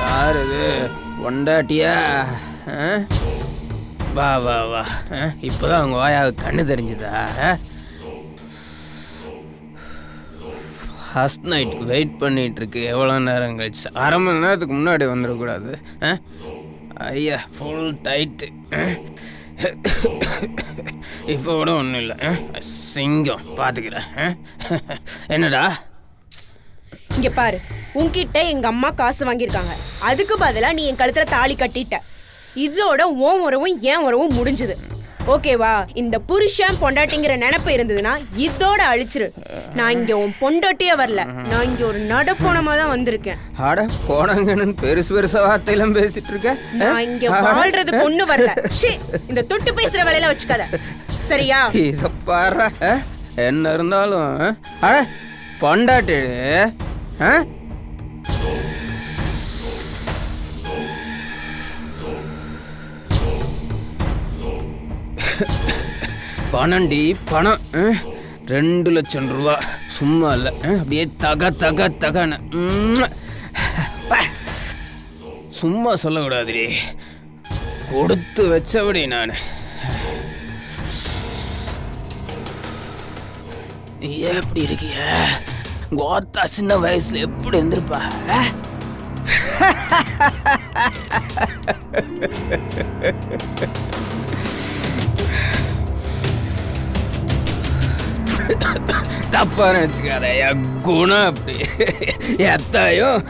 யார் இது? பொண்டாட்டியா? வா வா வா. இப்போதான் அவங்க வாயாவுக்கு கண்ணு தெரிஞ்சுதா? ஃபர்ஸ்ட் நைட்டுக்கு வெயிட் பண்ணிட்டு இருக்கு. எவ்வளோ நேரம் கழிச்சு? அரை மணி நேரத்துக்கு முன்னாடி வந்துடக்கூடாது. ஐயா ஃபுல் டைட்டு. இப்போ கூட ஒன்றும் இல்லை. சிங்கம் பார்த்துக்கிறேன். என்னடா இங்க பாரு, உன்கிட்ட எங்க அம்மா காசு வாங்கியிருக்காங்க, அதுக்கு பதிலா நீ என் கழுத்துல தாலி கட்டிட்ட. இதோட உன் உறவும் என் உறவும் முடிஞ்சுது. ஓகேவா? இந்த புருஷன் பொண்டாட்டிங்கிற நினைப்பு இருந்ததுன்னா இதோட அழிச்சிரு. நான் இங்க உன் பொண்டாட்டியே வரல, நான் இங்க ஒரு நடப்போனமா தான் வந்திருக்கேன். ஆட போனாங்கன்னு பெருசு பெருசா வார்த்தையெல்லாம் பேசிட்டு இருக்க. நான் இங்க வாழ்றதுக்கு ஒண்ணு வரல. இந்த தொட்டு பேசுற வேலையில வச்சுக்காத, சரியா? இத பாரு, என்ன இருந்தாலும் அட பொண்டாட்டி பணம்டி பணம். 2 லட்சம் ரூபா சும்மா இல்லை, அப்படியே தக தக தகன. சும்மா சொல்லக்கூடாதுடி, கொடுத்து வச்சபடி நான். எப்படி இருக்கிய? கோத்தா சின்ன வயசுல எப்படி இருந்திருப்பா? தப்பா நினைச்சுக்காத, குணம் அப்படி. எத்தாயும்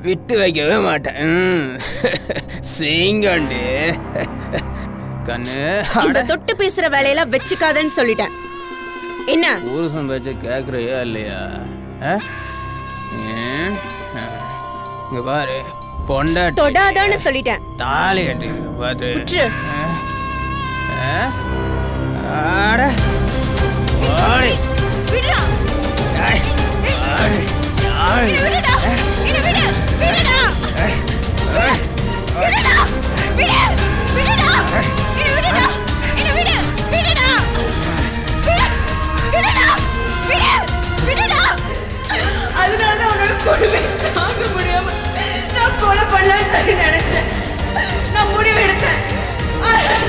விட்டு வைக்கவே மாட்டேன். செய்ங்கண்டி கண்ணு. இந்த தொட்டு பேசுற வேலையில வச்சுக்காதன்னு சொல்லிட்டேன். என்ன புருஷன் பேச்ச கேக்குறியா இல்லையா? இங்க பாரு, பொண்டாட்டி தொடாதான்னு சொல்லிட்டேன். தாலி கட்டி பாத்து. ஆட ஓடி விடுடா. விடுடா. என்ன விடு. விடுடா. விடுடா. விடு. விடுடா. என்ன விடுடா. என்ன விடு. விடுடா. விடுடா. விடு. விடுடா. அதனால தான் உன்னோட கொடுமை தாங்க முடியாம நான் கொலை பண்ணலாம்னு சொல்லி நினைச்சேன். நான் முடிவு எடுத்தேன்.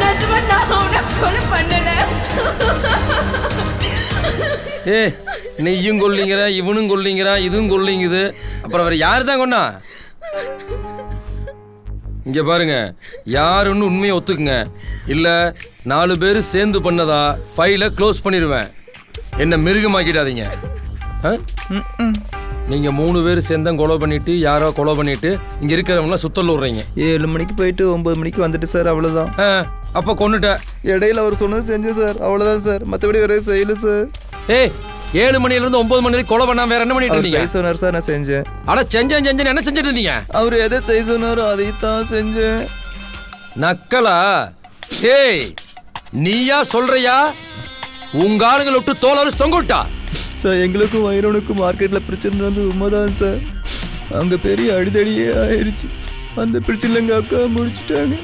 நிஜமா நான் அவனை கொலை பண்ணல. நீயும் கொல்லிங்கிற, இவனும் கொல்லிங்கிற, இதுவும் கொல்லிங்குது. அப்புறம் வேற யாரு தான் கொண்டா? இங்க பாருங்க, யாருன்னு உண்மையை ஒத்துக்குங்க, இல்ல 4 பேர் சேர்ந்து பண்ணதா ஃபைலை க்ளோஸ் பண்ணிடுவேன். என்ன மிருகமாக்கிடாதீங்க. நீங்க 3 பேர் சேர்ந்து கொலை பண்ணிட்டு யாரோ கொலை பண்ணிட்டு இங்க இருக்கிறவங்களாம் சுத்தல் விடுறீங்க. 7 மணிக்கு போயிட்டு 9 மணிக்கு வந்துட்டு சார், அவ்வளோதான். அப்ப கொண்டுட்டேன். இடையில அவர் சொன்னது செஞ்சேன் சார், அவ்வளோதான் சார். மற்றபடி வேற செய்யல சார். 7 மணிலேருந்து 9 மணி வரைக்கும் கொலை பண்ணாம வேற என்ன பண்ணிட்டு இருந்தீங்க? செய்ய சொன்னார் சார், நான் செஞ்சேன். ஆனா செஞ்சேன் என்ன செஞ்சுட்டு இருந்தீங்க? அவர் எதை செய்ய சொன்னாரோ அதை தான் செஞ்சேன். நக்கலா? நீயா சொல்றியா? உங்க ஆளுங்களை விட்டு தோளாரு தொங்க விட்டா சார்? எங்களுக்கும் வைரனுக்கும் மார்க்கெட்ல பிரச்சனை வந்து உண்மைதான் சார். அங்க பெரிய அடிதடியே ஆயிடுச்சு. அந்த பிரச்சனை எங்க அக்கா முடிச்சுட்டாங்க.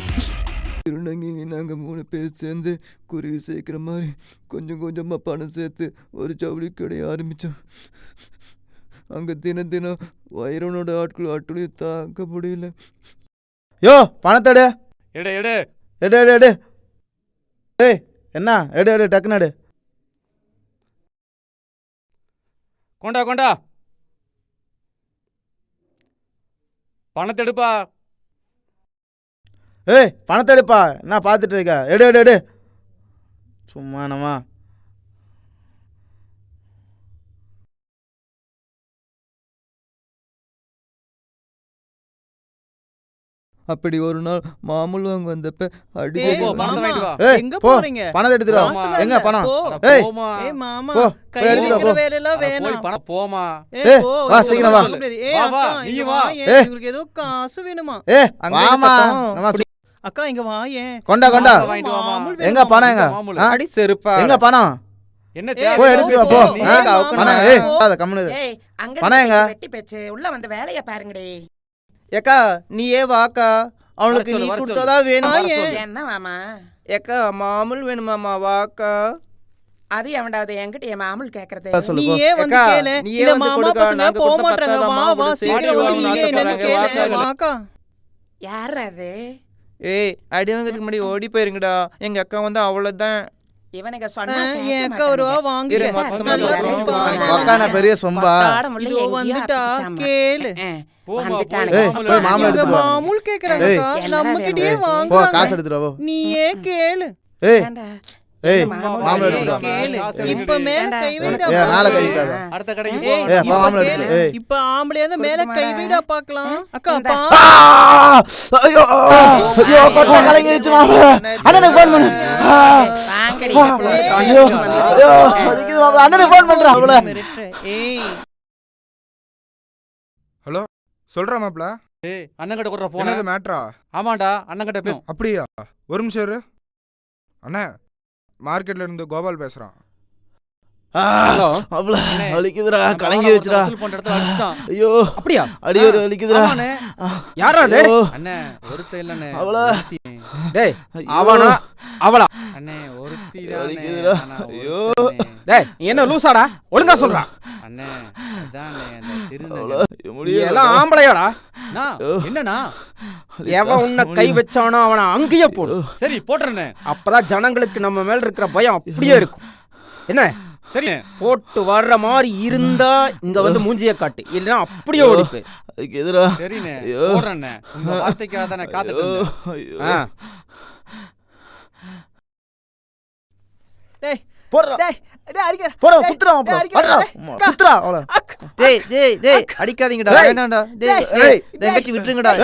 நாங்கள் 3 பேர் சேர்ந்து குருவி சேர்க்கிற மாதிரி கொஞ்சம் கொஞ்சமாக பணம் சேர்த்து ஒரு ஜவுளி கடையை ஆரம்பித்தோம். அங்கே தினம் வைரனோட ஆட்களையும் தாக்க முடியல. யோ பணத்தடு எடு எடு எடு எடு எடு. ஏய் என்ன எடு எடு, டக்குன்னு எடு. கொண்டா கொண்டா, பணத்தை எடுப்பா. ஏய் பணத்தை எடுப்பா, என்ன பார்த்துட்டு இருக்க? எடு எடு எடு. சும்மா நம்ம அப்படி ஒரு நாள் மாமூல் வாங்க வந்தப்ப அடி. எங்க போறீங்க? பணத்தை எடுத்துட்டு வா. எங்க பணம்? ஏய் மாமா கையில இருக்கிற வேலையெல்லாம் வேணாம். பணம் போமா. ஏய் வா சீக்கிரம் வா. வா வா நீ வா. உங்களுக்கு ஏதோ காசு வேணுமா? ஏய் வாமா. அக்கா இங்க வா. ஏன் கொண்டா கொண்டா. எங்க பணம்? எங்க அடி செருப்பா. எங்க பணம்? என்ன தேவை? போய் எடுத்துட்டு வா போ. பணம் ஏய் அத கம்முனு இரு. பணம் எங்க? வெட்டி பேச்சு உள்ள வந்து வேலைய பாருங்கடி. ஏக்கா நீயே வாக்கா, அவனுக்கு நீ கொடுத்ததா வேணும். என்ன மாமா? ஏக்கா மாமூல் வேணுமாமா, வாக்கா. அது எவண்டாவது என்கிட்ட என் மாமூல் கேக்குறது. நீயே வந்து கேளு. இந்த மாமா பசங்க போக மாட்டாங்க. வா வா சீக்கிரம் வந்து நீயே என்னன்னு கேளு. வாக்கா. யார் அது? ஏய் அடிவங்கிறதுக்கு முன்னாடி ஓடி போயிருங்கடா. எங்க அக்கா வந்து அவ்வளவுதான். இவனுக்கு சொன்னா என் அக்கா ஒருவா வாங்கிட்டு அக்கா நான் பெரிய சொம்பா. வந்துட்டா கேளு. வந்துட்டானுங்க. போய் மாமலை எங்க எடுத்துட்டு வா. மாமூல் கேக்குறாங்கக்கா நம்மகிட்டயே போ வாங்குறாங்க. காசு எடுத்துட்டு வா, போ. நீயே கேளு. ஏய் ஏண்டா? ஏய் மாமலை மாமலை எடுத்துட்டு வா. கேளு. இப்ப மேல ஏண்டா? கை வைடா. ஏய் மேல கை வைக்காத. அடுத்த கடைக்கு ஏய், ஏய் இப்ப மாமலை கேளு. எடுத்துட்டு ஏய் இப்ப ஆம்பளையா தான் மேல கை வைடா பாக்கலாம். அக்கா இந்தா. பா. ஐயோ ஐயோ கொட்டை கலங்கிடுச்சு மாமலை. அண்ணனுக்கு ஃபோன் பண்ணு. வாங்கடி. ஐயோ ஐயோ வலிக்குது மாமலை. அண்ணனுக்கு ஃபோன் பண்றேன் அவள. ஏய் ஹலோ சொல்றா மாப்ள. ஏய் அண்ணன் கிட்ட கொடுற போன். என்னது மேட்ரா? ஆமாடா அண்ணன் கிட்ட பேசு. அப்படியா? ஒரு நிமிஷம் இரு. அண்ணா மார்க்கெட்ல இருந்து கோபால் பேசுறான். ஹலோ அவள வலிக்குதுடா கலங்கி வச்சுடா. வசூல் பண்ற இடத்துல அடிச்சிட்டான். ஐயோ அப்படியா? அடியோரு வலிக்குதுடா. ஆமாண்ணே. யாரா அது? அண்ணே ஒருத்த இல்லண்ணே. அவள. டேய் அவனா அவளா? அண்ணே ஒருத்தி வலிக்குதுடா. தானே. ஐயோ. டேய் நீ என்ன லூசாடா? ஒழுங்கா சொல்றா. அண்ணே அதானே அந்த அவள திருநெல்வேலி. நீ முடியல. எல்லாம் ஆம்பளையாடா? என்னண்ணா? எவன் உன்னை கை வச்சானோ அவனை அங்கேயே போடு. சரி போட்டுறேண்ணே. அப்பதான் ஜனங்களுக்கு நம்ம மேல இருக்கிற பயம் அப்படியே இருக்கும். என்ன சரி போட்டு வர்ற மாதிரி இருந்தா இங்க வந்து மூஞ்சிய காட்டு, இல்லைன்னா அப்படியே ஓடிப்பு. அதுக்கு எதிரா சரிண்ணே ஐயோ. போடுறேண்ணே. உங்க வார்த்தைக்காக தானே காத்துட்டு இருந்தேன். ஐயோ ஆ. டேய் போடுறா டேய் டேய் அடிக்க. போடா குத்துறா மாப்ள. போடுறா குத்துறா அவள. டேய் டேய் டேய் அடிக்காதீங்கடா. வேண்டாம்டா. டேய் ஏய் தங்கச்சி விட்டுருங்கடா.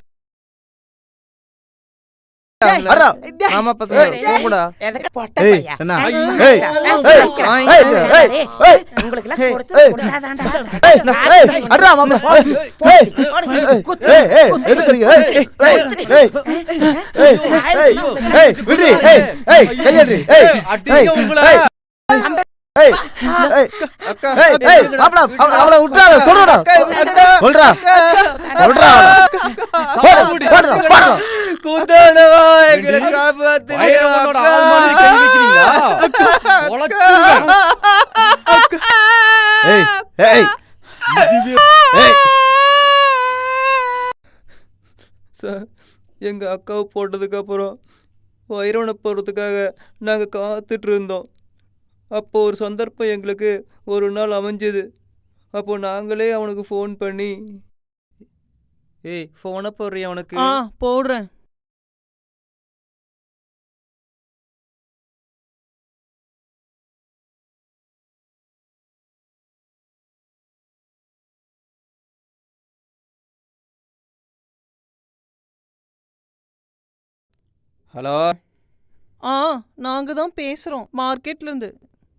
அடடா ஆமா பசங்க போங்கடா. எதுக்கு பொட்ட ஏய் பையா? என்ன ஐய், ஏய் ஏய் ஏய் உங்களுக்கெல்லாம் ஏய், கொடுத்து ஏய். கொடுக்காதாண்டா. ஏய் அடடா மாப்ள. ஏய் ஏய் ஏய் எதுக்குறீங்க? ஏய் ஏய் ஏய் ஏய் ஏய் விடுடி. ஏய் ஏய் கையடி. ஏய் அடிங்க உங்களை. ஏய் ஏய் அக்கா ஏய் ஏய் மாப்ள அவள விட்டுறாத சொல்றடா. சொல்றா சொல்றா போடுறா போடுறா. கூத்தாடவா எங்களை காப்பாத்துங்க. வைரவனோட ஆள் மாதிரி கை வைக்கிறீங்களா? உலச்சுங்க. ஏய் ஏய் ஏய் சார் எங்கள் அக்காவை போட்டதுக்கப்புறம் வைரவனை போகிறதுக்காக நாங்கள் காத்துட்டு இருந்தோம். அப்போ ஒரு சந்தர்ப்பம் எங்களுக்கு ஒரு நாள் அமைஞ்சது. அப்போ நாங்களே அவனுக்கு ஃபோன் பண்ணி ஏய் ஃபோனை போடுறியா அவனுக்கு? போடுறேன். ஹலோ நாங்க தான் பேசுறோம் மார்க்கெட்ல இருந்து.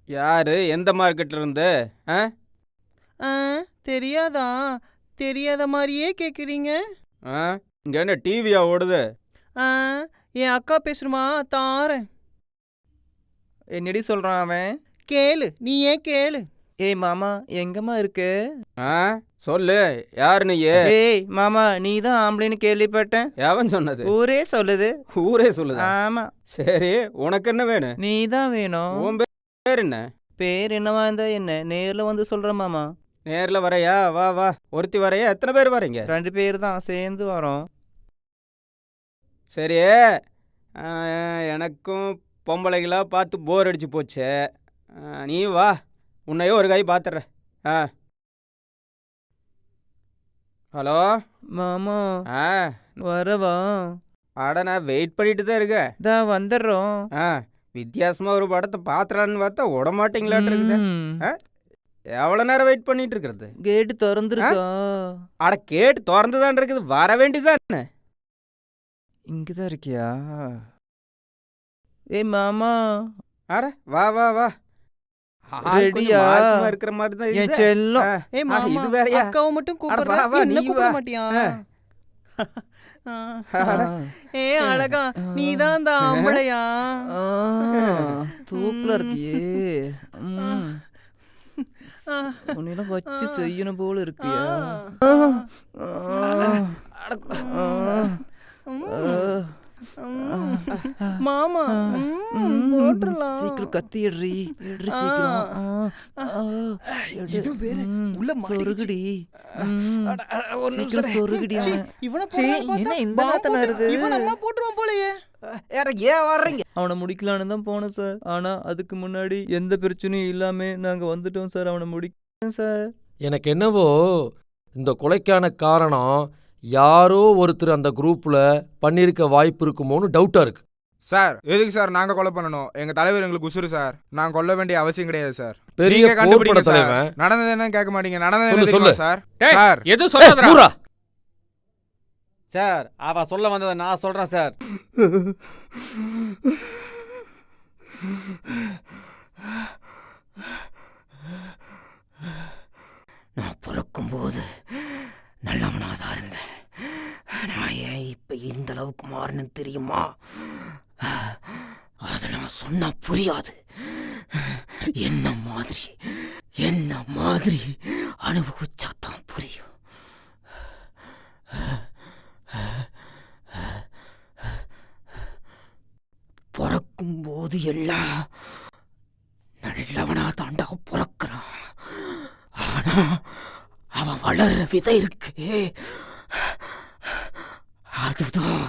யாரு? எந்த மார்க்கெட்ல இருந்து? தெரியாதா? தெரியாத மாதிரியே கேக்குறீங்க. இங்க என்ன டிவியா ஓடுது? என் அக்கா பேசுறமா தாரேன். என்னடி சொல்கிறான் அவன்? கேளு, நீ ஏன் கேளு. ஏய் மாமா எங்கம்மா இருக்கு? சொல்லு, யாரு நீ? ஏய் மாமா நீ தான் ஆம்பளைன்னு கேள்விப்பட்டேன். எவன் சொன்னது? ஊரே சொல்லுது. ஊரே சொல்லுது. ஆமா சரி, உனக்கு என்ன வேணும்? நீ தான் வேணும். உன் பேர் என்ன? பேர் என்னவா இருந்தா என்ன, நேர்ல வந்து சொல்றேன் மாமா. நேர்ல வரையா? வா வா. ஒருத்தி வரையா? எத்தனை பேர் வரீங்க? 2 பேர் தான் சேர்ந்து வரோம். சரி, எனக்கும் பொம்பளைகளா பார்த்து போர் அடிச்சு போச்சு. நீ வா, உன்னையோ ஒரு கை பார்த்துட்றேன். ஹலோ மாமா வரவா? அட நான் வெயிட் பண்ணிட்டு தான் இருக்கேன். தான் வந்துடுறோம். வித்தியாசமா ஒரு படத்தை பாத்துறான்னு பார்த்தா விட மாட்டீங்களாட்டு இருக்குது. எவ்வளவு நேரம் வெயிட் பண்ணிட்டு இருக்கிறது? கேட்டு திறந்துருக்கா? அட கேட்டு திறந்துதான் இருக்குது, வர வேண்டியதானே. இங்கதான் இருக்கியா? ஏய் மாமா. அட வா வா வா. ரெடியா? இருக்கிற மாதிரி தான் என் செல்லம். ஏய் மாமா, இது வேறயா? அக்காவை மட்டும் கூப்பிடுற, வா, வா, என்ன நீ கூப்பிட வா. மாட்டியா? ஏய் அழகா, நீதான் அந்த ஆம்பளையா? தூக்குல இருக்கியே. உன்னையெல்லாம் வச்சு செய்யணும் போல இருக்கியா? மாமா போட்டுறலாம். சீக்கிரம் கத்தி எடுறி சீக்கிரம். இது வேற உள்ள சொருகுடி. சீக்கிரம் சொருகுடி. இவனை என்ன இந்த நாத்தனா வருது? இவனம்மா போட்டுருவான் போலயே. ஏன் வர்றீங்க? அவனை முடிக்கலான்னு தான் போனோம் சார். ஆனா அதுக்கு முன்னாடி எந்த பிரச்சனையும் இல்லாம நாங்க வந்துட்டோம் சார். அவனை முடிக்கணும் சார். எனக்கு என்னவோ இந்த கொலைக்கான காரணம் யாரோ ஒருத்தர் அந்த குரூப்பில் பண்ணியிருக்க வாய்ப்பு இருக்குமோன்னு டவுட்டாக இருக்கு. சார் எதுக்கு சார் நாங்கள் கொலை பண்ணணும்? எங்கள் தலைவர் எங்களுக்கு உசுறு சார். நான் கொல்ல வேண்டிய அவசியம் கிடையாது சார். பெரிய நீங்க கண்டுபிடிங்க கோபப்பட சார். தலைவன். நடந்தது என்ன கேட்க மாட்டீங்க. நடந்தது சொல்லு, என்ன தெரியுமா சொல்லு. சார்? டேய், சார் எதுவும் சொல்லாதடா. பூரா. சார் அவ சொல்ல வந்ததை நான் சொல்றேன் சார். நான் பிறக்கும்போது நல்லவனாதான் இருந்தேன். நான் ஏன் இப்ப இந்த அளவுக்கு மாறினு தெரியுமா? அது நான் சொன்னா புரியாது. என்ன மாதிரி அனுபவிச்சாதான் புரியும். பிறக்கும்போது எல்லாம் நல்லவனா தாண்டா பிறக்கிறான். ஆனா அவன் வளர்ற விதை இருக்கு, அதுதான்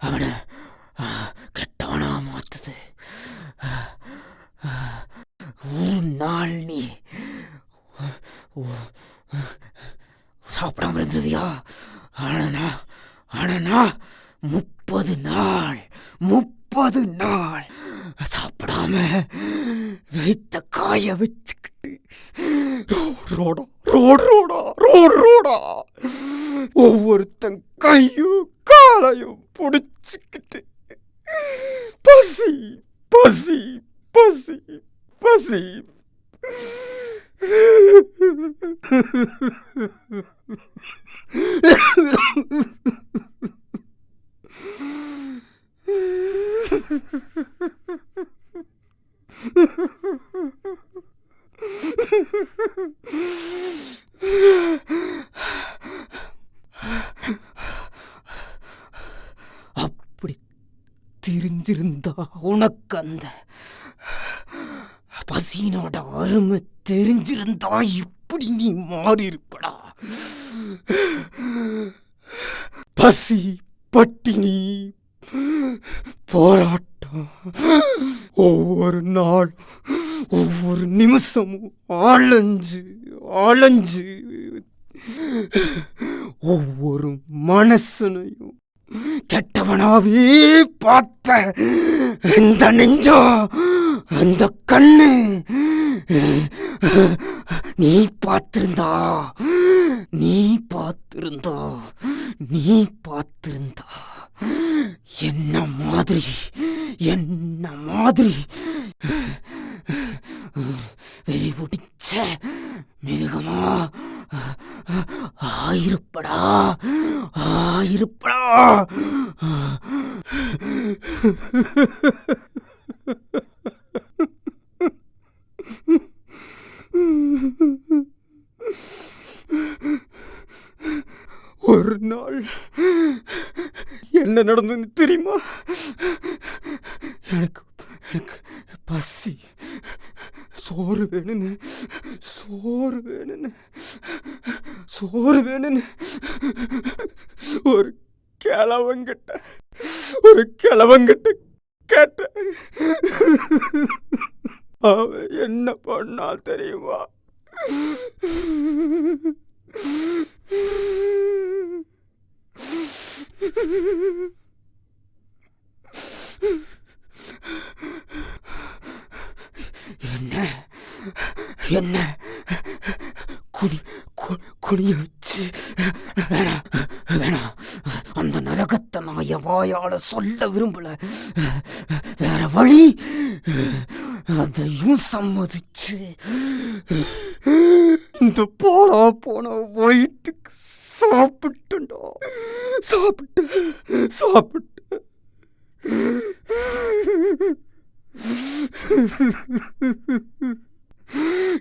அவனை கெட்டவனா மாத்துது. ஒரு நாள் நீ சாப்பிடாம இருந்ததியா? ஆனா 30 நாள் சாப்பிடாம வைத்த காய வச்சுக்கிட்டு ரோடா ஒவ்வொருத்தன் கையும் காலையும் புடிச்சுக்கிட்டு பசி பசி பசி பசி அப்படி தெரிஞ்சிருந்தா உனக்கு அந்த பசியினோட அருமை தெரிஞ்சிருந்தா இப்படி நீ மாறி இருப்படா. பசி பட்டினி போராட்டம் ஒவ்வொரு நாள் ஒவ்வொரு நிமிஷமும் ஆளஞ்சு ஒவ்வொரு மனசனையும் கெட்டவனாவே பார்த்த இந்த நெஞ்சம் அந்த கண்ணு நீ பார்த்திருந்தா என்ன மாதிரி வெறி பிடிச்ச மிருகமா ஆயிருப்படா. ஒரு நாள் என்ன நடந்ததுன்னு தெரியுமா? எனக்கு பசி, சோறு வேணும்னு ஒரு கிழவங்கிட்ட கேட்டேன். அவன் என்ன பண்ணா தெரியுமா? என்ன குனிய வச்சு வேணாம் அந்த நரகத்தை நான் என் வாயால சொல்ல விரும்பல. வேற வழி அதையும் சம்மதிச்சு இந்த போன வயிற்றுக்கு சாப்பிட்டு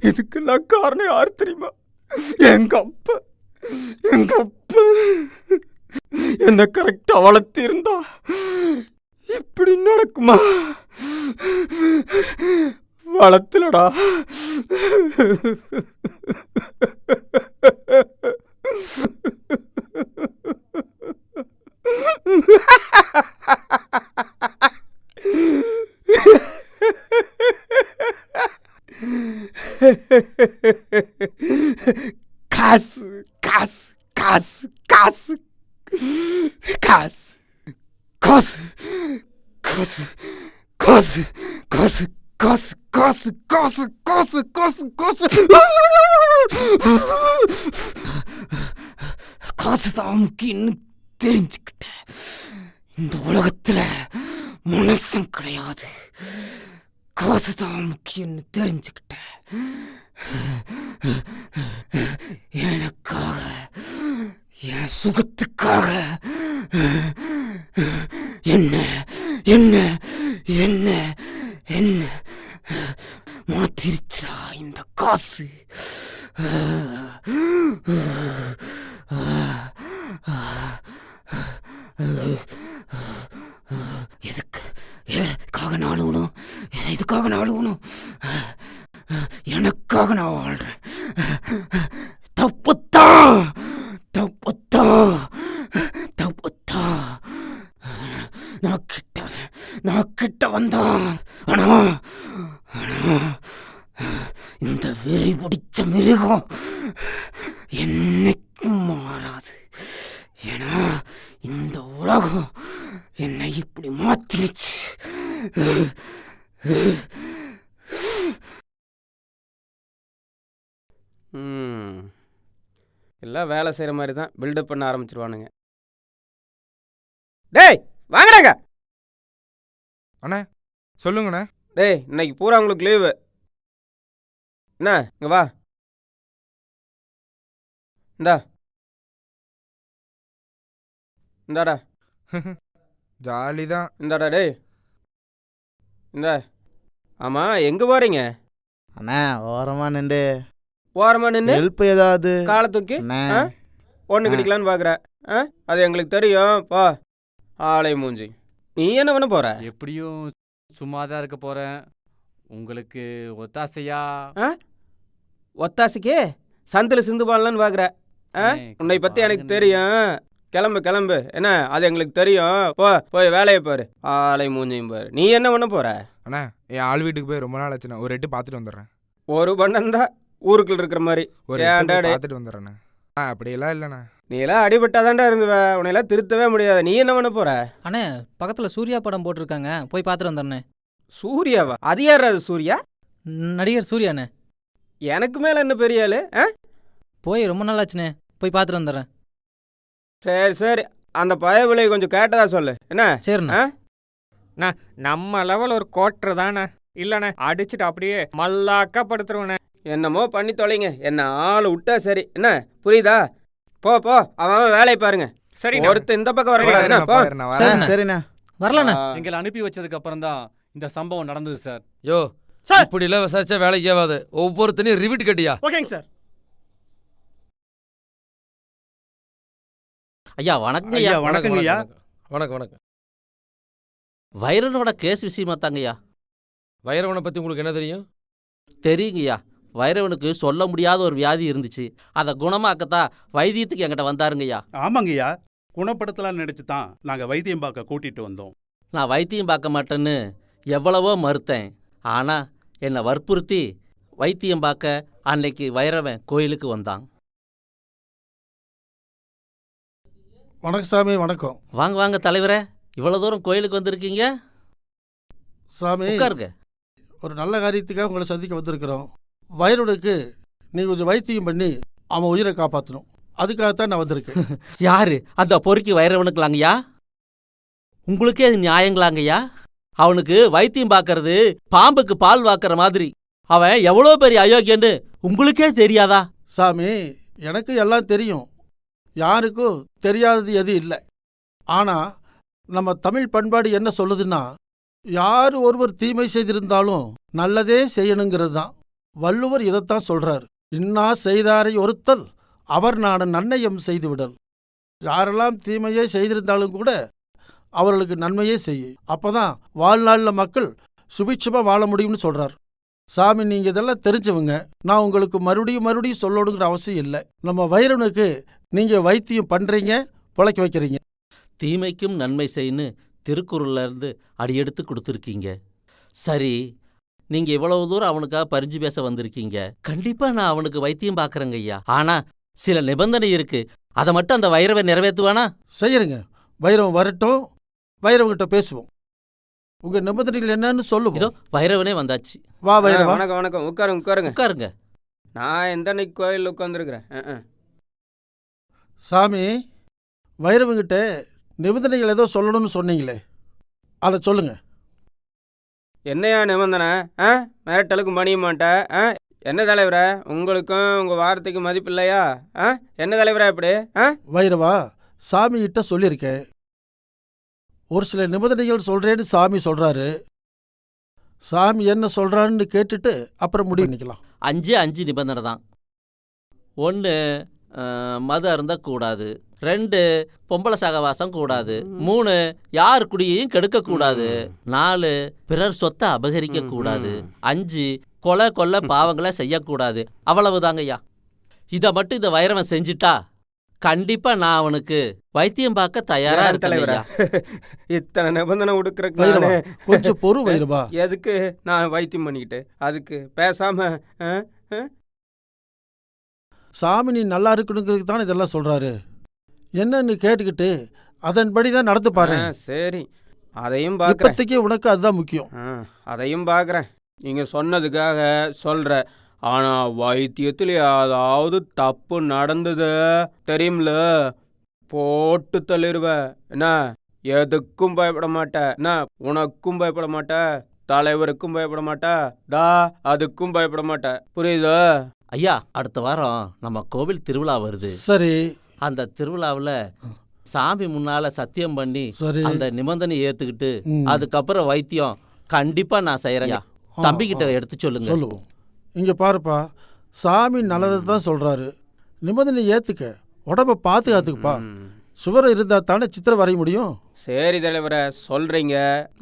இதுக்கெல்லாம் காரணம் யாரு தெரியுமா? எங்க அப்பா என்ன கரெக்டா வளர்த்து இருந்தா இப்படி நடக்குமா? வளர்த்துலடா. காசு காசு காசு காசு காசு காசு காசு காசு காசு காசு காசு காசு காசு காசு காசு காசு தான் முக்கியம்னு தெரிஞ்சுக்கிட்டேன். இந்த உலகத்துல மனசும் கிடையாது, காசு தான் முக்கியம்னு தெரிஞ்சுக்கிட்டேன். எனக்காக, என் சுகத்துக்காக என்ன என்ன என்ன என்ன மாத்திருச்சா இந்த காசு. எதுக்காக நான் அழுகணும்? எதுக்காக நான் அழுகணும்? எனக்காக நான் வாழ்றேன். தப்புத்தான் தப்புத்தான் தப்புத்தான். நான் கிட்ட வந்தான். ஆனா இந்த வெறி பிடிச்ச மிருகம் என்னைக்கும் மாறாது. ஏன்னா இந்த உலகம் என்னை இப்படி மாத்திருச்சு. எல்லாம் வேலை செய்கிற மாதிரி தான் பில்டப் பண்ண ஆரம்பிச்சிருவானுங்க. டேய் வாங்கடாங்க. அண்ணா சொல்லுங்கண்ணே. டேய் இன்னைக்கு பூரா உங்களுக்கு லீவு. என்ன இங்க வா. இந்தா இந்தாடா. ஜாலி தான். இந்தாடா டேய் இந்தா. ஆமாம் எங்கே போகிறீங்க? அண்ணா ஓரமா நின்று ஓரமாக நின்று ஹெல்ப் ஏதாவது காலை தூக்கி ஒன்று கிடைக்கலான்னு பார்க்குறேன். அது எங்களுக்கு தெரியும். பா ஆளை மூஞ்சி. நீ என்ன பண்ண போற? எப்படியும் சும்மா தான் இருக்க போகிறேன். உங்களுக்கு ஒத்தாசையா? ஒத்தாசைக்கு சந்தில் சிந்து பாடலான்னு பார்க்குற. உன்னை பற்றி எனக்கு தெரியும். கிளம்பு கிளம்பு. என்ன அது எங்களுக்கு தெரியும். போய் வேலையை பாரு. ஆளை மூஞ்சியும் பாரு. நீ என்ன பண்ண போற? அண்ணா என் ஆள் வீட்டுக்கு போய் ரொம்ப நாள் ஆச்சுண்ணா. ஒரு எட்டு பார்த்துட்டு வந்துடுறேன். ஒரு பண்ணம் தான் ஊருக்குள்ள இருக்கிற மாதிரி. ஒரு பார்த்துட்டு வந்துடுறேண்ணே. அப்படியெல்லாம் இல்லைண்ணா. நீ எல்லாம் அடிபட்டாதான்டா இருந்துவ. உன்னையெல்லாம் திருத்தவே முடியாது. நீ என்ன பண்ண போற? அண்ணே பக்கத்தில் சூர்யா படம் போட்டிருக்காங்க, போய் பார்த்துட்டு வந்துடுண்ணே. சூர்யாவா? அது யார்? அது சூர்யா? நடிகர் சூர்யாண்ணே. எனக்கு மேலே என்ன பெரிய ஆளு? போய் ரொம்ப நாள் ஆச்சுண்ணே, போய் பார்த்துட்டு வந்துடுறேன். சரி சரி, அந்த பயவிலை கொஞ்சம் கேட்டதா சொல்லு. என்ன? சரிண்ணா. நம்ம லெவல் ஒரு கோட்டர் தானே. இல்லைண்ணே அடிச்சுட்டு அப்படியே மல்லாக்கா படுத்துருவேண்ணே. என்னமோ பண்ணி தொலைங்க. என்ன ஆள் விட்டா சரி. என்ன புரியுதா? போ அவன் வேலையை பாருங்க. சரி, ஒருத்தர் இந்த பக்கம் வரக்கூடாது. சரிண்ணா வரலண்ணா. எங்களை அனுப்பி வச்சதுக்கு அப்புறம் தான் இந்த சம்பவம் நடந்தது சார். யோ இப்படி எல்லாம் விசாரிச்சா வேலைக்கு ஆகாது. ஒவ்வொருத்தனையும் ரிவிட் கட்டியா? ஓகேங்க சார். ஐயா வணக்கம் ஐயா. வணக்கம் ஐயா. வணக்கம் வணக்கம். வைரனோட கேஸ் விஷயமா தாங்கய்யா. வைரவனை பற்றி உங்களுக்கு என்ன தெரியும்? தெரியுங்கய்யா. வைரவனுக்கு சொல்ல முடியாத ஒரு வியாதி இருந்துச்சு. அதை குணமாக்கத்தான் வைத்தியத்துக்கு என்கிட்ட வந்தாருங்கய்யா. ஆமாங்கய்யா, குணப்படுத்தலாம்னு நினச்சி தான் நாங்கள் வைத்தியம் பார்க்க கூட்டிகிட்டு வந்தோம். நான் வைத்தியம் பார்க்க மாட்டேன்னு எவ்வளவோ மறுத்தேன். ஆனால் என்னை வற்புறுத்தி வைத்தியம் பார்க்க அன்னைக்கு வைரவன் கோயிலுக்கு வந்தான். வணக்கம் சாமி. வணக்கம். வாங்க வாங்க தலைவரே, இவ்வளோ தூரம் கோயிலுக்கு வந்திருக்கீங்க. சாமி உட்காருங்க. ஒரு நல்ல காரியத்துக்காக உங்களை சந்திக்க வந்திருக்கிறோம். வைரனுக்கு நீங்கள் கொஞ்சம் வைத்தியம் பண்ணி அவன் உயிரை காப்பாற்றணும். அதுக்காகத்தான் நான் வந்திருக்கேன். யாரு அந்த பொறுக்கி வைரவனுக்குலாங்கய்யா? உங்களுக்கே அது நியாயங்களாங்கய்யா? அவனுக்கு வைத்தியம் பார்க்கறது பாம்புக்கு பால் வாக்குற மாதிரி. அவன் எவ்வளோ பெரிய அயோக்கியன்னு உங்களுக்கே தெரியாதா? சாமி எனக்கு எல்லாம் தெரியும். யாருக்கும் தெரியாதது எதுவும் இல்லை. ஆனால் நம்ம தமிழ் பண்பாடு என்ன சொல்லுதுன்னா, யார் ஒருவர் தீமை செய்திருந்தாலும் நல்லதே செய்யணுங்கிறது தான். வள்ளுவர் இதைத்தான் சொல்றார். இன்னா செய்தாரை ஒருத்தல் அவர் நாட நன்னயம் செய்துவிடல். யாரெல்லாம் தீமையே செய்திருந்தாலும் கூட அவர்களுக்கு நன்மையே செய்ய. அப்பதான் வாழ்நாளில் மக்கள் சுபிட்சமா வாழ முடியும்னு சொல்றார். சாமி நீங்க இதெல்லாம் தெரிஞ்சவங்க. நான் உங்களுக்கு மறுபடியும் சொல்லணுங்கிற அவசியம் இல்லை. நம்ம வைரனுக்கு நீங்க வைத்தியம் பண்றீங்க, பிழைக்க வைக்கிறீங்க. தீமைக்கும் நன்மை செய்யு திருக்குறள்ல இருந்து அடியெடுத்து கொடுத்துருக்கீங்க. சரி, நீங்க இவ்வளவு தூரம் அவனுக்காக பரிஞ்சு பேச வந்திருக்கீங்க. கண்டிப்பா நான் அவனுக்கு வைத்தியம் பார்க்கறேங்க ஐயா. ஆனா சில நிபந்தனை இருக்கு. அதை மட்டும் அந்த வைரவன் நிறைவேற்றுவானா? செய்யறங்க. வைரவன் வரட்டும், வைரவங்கிட்ட பேசுவோம். உங்க நிபந்தனைகள் என்னன்னு சொல்லுவோம். இதோ வைரவனே வந்தாச்சு. வா வைரவா. வணக்கம் வணக்கம். உட்காருங்க. உட்காருங்க. நான் எந்த அன்னைக்கு கோயிலில் உட்காந்துருக்குறேன். சாமி, வைரவங்கிட்ட நிபந்தனைகள் ஏதோ சொல்லணும்னு சொன்னீங்களே, அதை சொல்லுங்க. என்னையா நிபந்தனை? மிரட்டலுக்கு மணிய மாட்டேன். என்ன தலைவரா, உங்களுக்கும் உங்கள் வார்த்தைக்கு மதிப்பு இல்லையா? என்ன தலைவரா இப்படி? வைரவா, சாமி கிட்ட சொல்லியிருக்கேன். ஒரு சில நிபந்தனைகள் சொல்கிறேன்னு சாமி சொல்கிறாரு. சாமி என்ன சொல்கிறான்னு கேட்டுட்டு அப்புறம் முடிவு பண்ணிக்கலாம். 5 நிபந்தனை தான். 1 மது அருந்தக்கூடாது. 2 பொம்பளை சகவாசம் கூடாது. 3 யார் குடியையும் கெடுக்கக்கூடாது. 4 பிறர் சொத்தை அபகரிக்க கூடாது. 5 கொலை கொள்ள பாவங்களை செய்யக்கூடாது. அவ்வளவுதாங்க ஐயா. இதை மட்டும் இந்த வைரவன் செஞ்சிட்டா கண்டிப்பா நான் அவனுக்கு வைத்தியம் பார்க்க தயாரா தலைவரா. இத்தனை நிபந்தனை கொடுக்குற கொஞ்சம் பொறு வைரவா. எதுக்கு நான் வைத்தியம் பண்ணிக்கிட்டு? அதுக்கு பேசாம சாமி நீ நல்லா இருக்கணுங்கிறதுக்கு தானே இதெல்லாம் சொல்றாரு. என்னன்னு கேட்டுக்கிட்டு அதன்படி தான் நடந்து பாரு. சரி, அதையும் பார்க்குறேன். இப்போதைக்கு உனக்கு அதுதான் முக்கியம். அதையும் பார்க்குறேன். நீங்கள் சொன்னதுக்காக சொல்கிற. ஆனால் வைத்தியத்தில் ஏதாவது தப்பு நடந்தது தெரியும்ல, போட்டு தள்ளிடுவேன். என்ன, எதுக்கும் பயப்பட மாட்டேன். என்ன, உனக்கும் பயப்பட மாட்டேன், தலைவருக்கும் பயப்பட மாட்டேன், அதுக்கும் பயப்பட மாட்டேன். புரியுதா ஐயா? அடுத்த வாரம் நம்ம கோவில் திருவிழா வருது. சரி. அந்த திருவிழாவில் சாமி முன்னால சத்தியம் பண்ணி அந்த நிபந்தனை ஏத்துக்கிட்டு அதுக்கப்புறம் வைத்தியம் கண்டிப்பா நான் செய்யறேன். தம்பிக்கிட்ட எடுத்து சொல்லுவோம். இங்க பாருப்பா, சாமி நல்லதை தான் சொல்றாரு. நிபந்தனை ஏத்துக்க, உடம்ப பாதுகாத்துக்குப்பா. சுவரம் இருந்தா தானே சித்திரம் வரைய முடியும். சரி தலைவரை, சொல்றீங்க.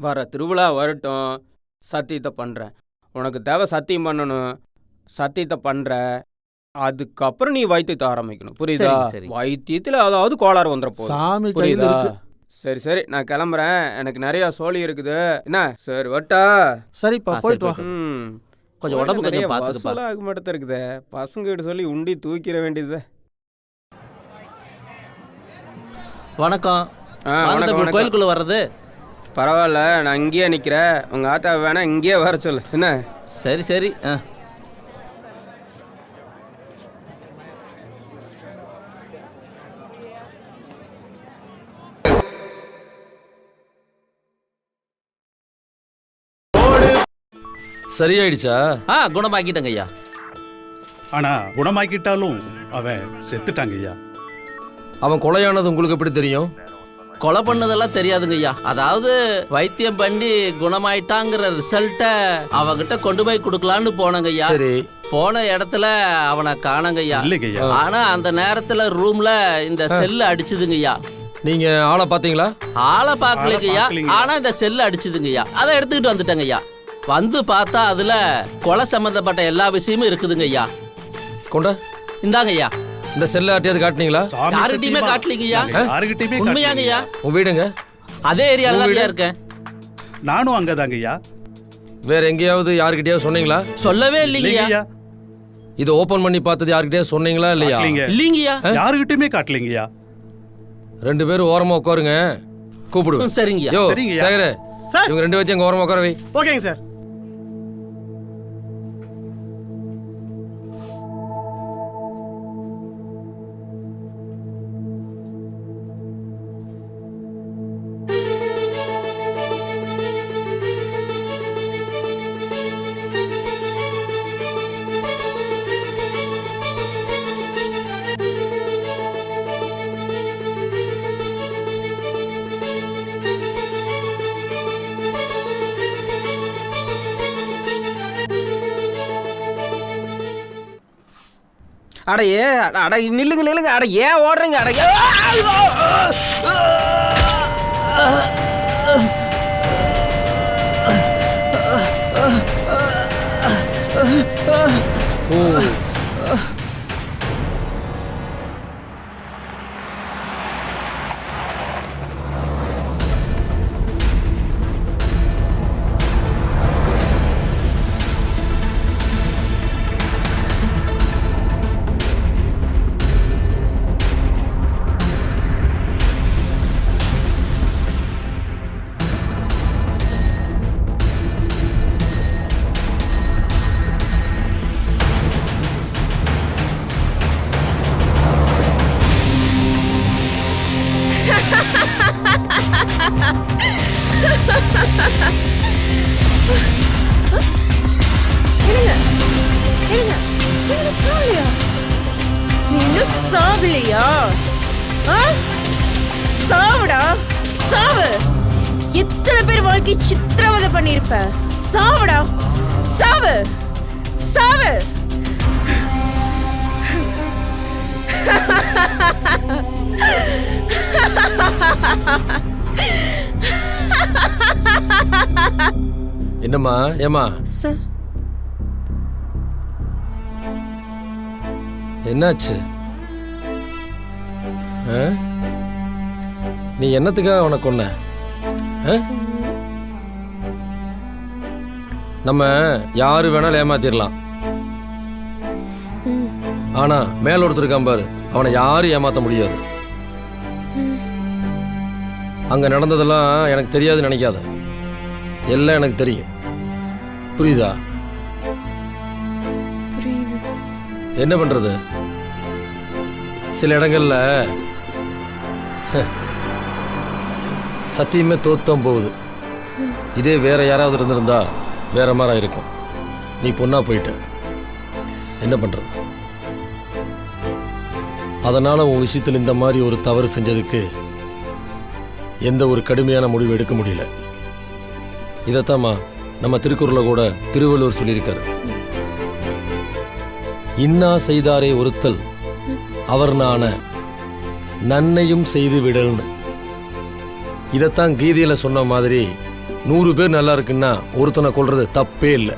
வர திருவிழா வரட்டும், சத்தியத்தை பண்றேன். உனக்கு தேவை சத்தியம் பண்ணணும், சத்தியத்தை பண்ற. அதுக்கப்புறம் நீ வைத்தியத்தை ஆரம்பிக்கணும். புரியுதா? வைத்தியத்தில் அதாவது கோளாறு வந்துட போகுது. சாமி புரியுதா? சரி, நான் கிளம்புறேன். எனக்கு நிறைய சோழி இருக்குது. என்ன, சரி வட்டா. சரிப்பா, போயிட்டு வா. கொஞ்சம் உடம்பு கொஞ்சம் பார்த்துக்கலாம். ஆக மாட்டே இருக்குது. பசங்க கிட்ட சொல்லி உண்டி தூக்கிட வேண்டியது. வணக்கம். கோயிலுக்குள்ள வர்றது பரவாயில்ல, நான் இங்கேயே நிற்கிறேன். உங்க ஆத்தா வேணா இங்கேயே வர சொல்லு. என்ன? சரி. சரியாயிடுச்சா? குணமாக்கிட்டங்க ஐயா. ஆனா குணமாக்கிட்டாலும் அவன் செத்துட்டாங்க ஐயா. அவன் கொலையானது உங்களுக்கு எப்படி தெரியும்? கொலை பண்ணதெல்லாம் தெரியாதுங்க ஐயா. அதாவது வைத்தியம் பண்ணி குணமாயிட்டாங்கிற ரிசல்ட்ட அவகிட்ட கொண்டு போய் கொடுக்கலான்னு போனங்க ஐயா. சரி. போன இடத்துல அவனை காணங்க ஐயா. ஆனா அந்த நேரத்துல ரூம்ல இந்த செல்லு அடிச்சுதுங்க ஐயா. நீங்க ஆளை பாத்தீங்களா? ஆளை பாக்கலங்க ஐயா. ஆனா இந்த செல்லு அடிச்சுதுங்க ஐயா. அதை எடுத்துக்கிட்டு வந்துட்டேங்க ஐயா. வந்து பார்த்தா அதுல கொலை சம்பந்தப்பட்ட எல்லா விஷயமும் இருக்குதுங்க ஐயா. கொண்டா இந்தாங்க ஐயா. இந்த செல்ல ஆட்டியாவது காட்டினீங்களா? யாருகிட்டயுமே காட்டலீங்க ஐயா. உண்மையாங்க ஐயா. உன் வீடுங்க? அதே ஏரியால தான் ஐயா இருக்கேன். நானும் அங்கதாங்க ஐயா. வேற எங்கேயாவது யாருக்கிட்டயாவது சொன்னீங்களா? சொல்லவே இல்லைங்க ஐயா. இதை ஓபன் பண்ணி பார்த்தது யாருக்கிட்டயாவது சொன்னீங்களா? இல்லையா? இல்லைங்கய்யா. யாருகிட்டயுமே காட்டலீங்கய்யா. 2 பேரும் ஓரமா உட்காருங்க, கூப்பிடுவேன். சரிங்கய்யா. யோ சேகரே, இவங்க 2 பேரும் அங்க ஓரமா உட்கார வை. ஓகேங்க சார். அட நில்லுங்க. அட ஏன் ஓடுறீங்க? சாகலையா? சாவுடா, சாவு. எத்தனை பேர் வாழ்க்கை சித்திரவதை பண்ணிருப்ப. சாவுடா, சாவு, சாவு. என்னம்மா ஏம்மா என்னாச்சு? நீ என்னத்துக்காக அவனை கொன்ன? நம்ம யாரு வேணாலும் ஏமாத்திடலாம், ஆனா மேல ஒருத்தர் இருக்கான் பாரு, அவனை யாரும் ஏமாத்த முடியாது. அங்க நடந்ததெல்லாம் எனக்கு தெரியாதுன்னு நினைக்காத, எல்லாம் எனக்கு தெரியும். புரியுதா? என்ன பண்றது, சில இடங்கள்ல சத்தியமே தோத்தம் போகுது. இதே வேற யாராவது இருந்திருந்தா வேற மாதிரி இருக்கும். நீ பொண்ணா போயிட்ட, என்ன பண்றது? அதனால உன் விஷயத்தில் இந்த மாதிரி ஒரு தவறு செஞ்சதுக்கு எந்த ஒரு கடுமையான முடிவு எடுக்க முடியல. இதைத்தாம்மா நம்ம திருக்குறளை கூட திருவள்ளுவர் சொல்லியிருக்காரு, இன்னா செய்தாரே ஒருத்தல் அவர் நான நன்னையும் செய்து விடல்னு. இதைத்தான் கீதையில சொன்ன மாதிரி 100 பேர் நல்லா இருக்குன்னா ஒருத்தனை கொல்றது தப்பே இல்லை.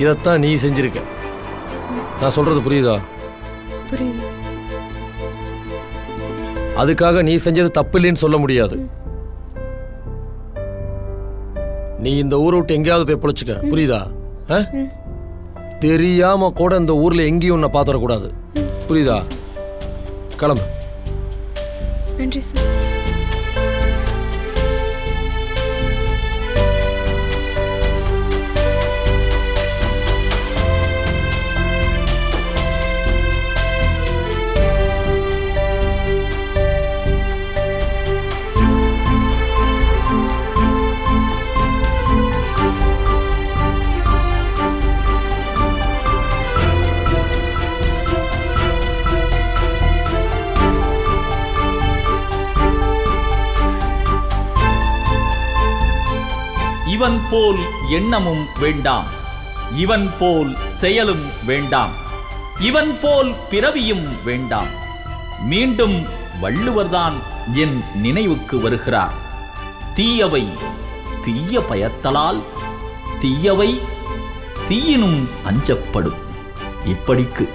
இதைத்தான் நீ செஞ்சிருக்க. நான் சொல்றது புரியுதா? புரியுது. அதுக்காக நீ செஞ்சது தப்பு இல்லைன்னு சொல்ல முடியாது. நீ இந்த ஊரை விட்டு எங்கேயாவது போய் பொழைச்சுக்க, புரியுதா? தெரியாம கூட இந்த ஊர்ல எங்கேயும் உன்னை பாத்திரக்கூடாது, புரியுதா? கிளம்பு. நன்றி சார். இவன் போல் எண்ணமும் வேண்டாம், இவன் போல் செயலும் வேண்டாம், இவன் போல் பிறவியும் வேண்டாம். மீண்டும் வள்ளுவர்தான் என் நினைவுக்கு வருகிறார். தீயவை தீய பயத்தலால், தீயவை தீயினும் அஞ்சப்படும். இப்படிக்கு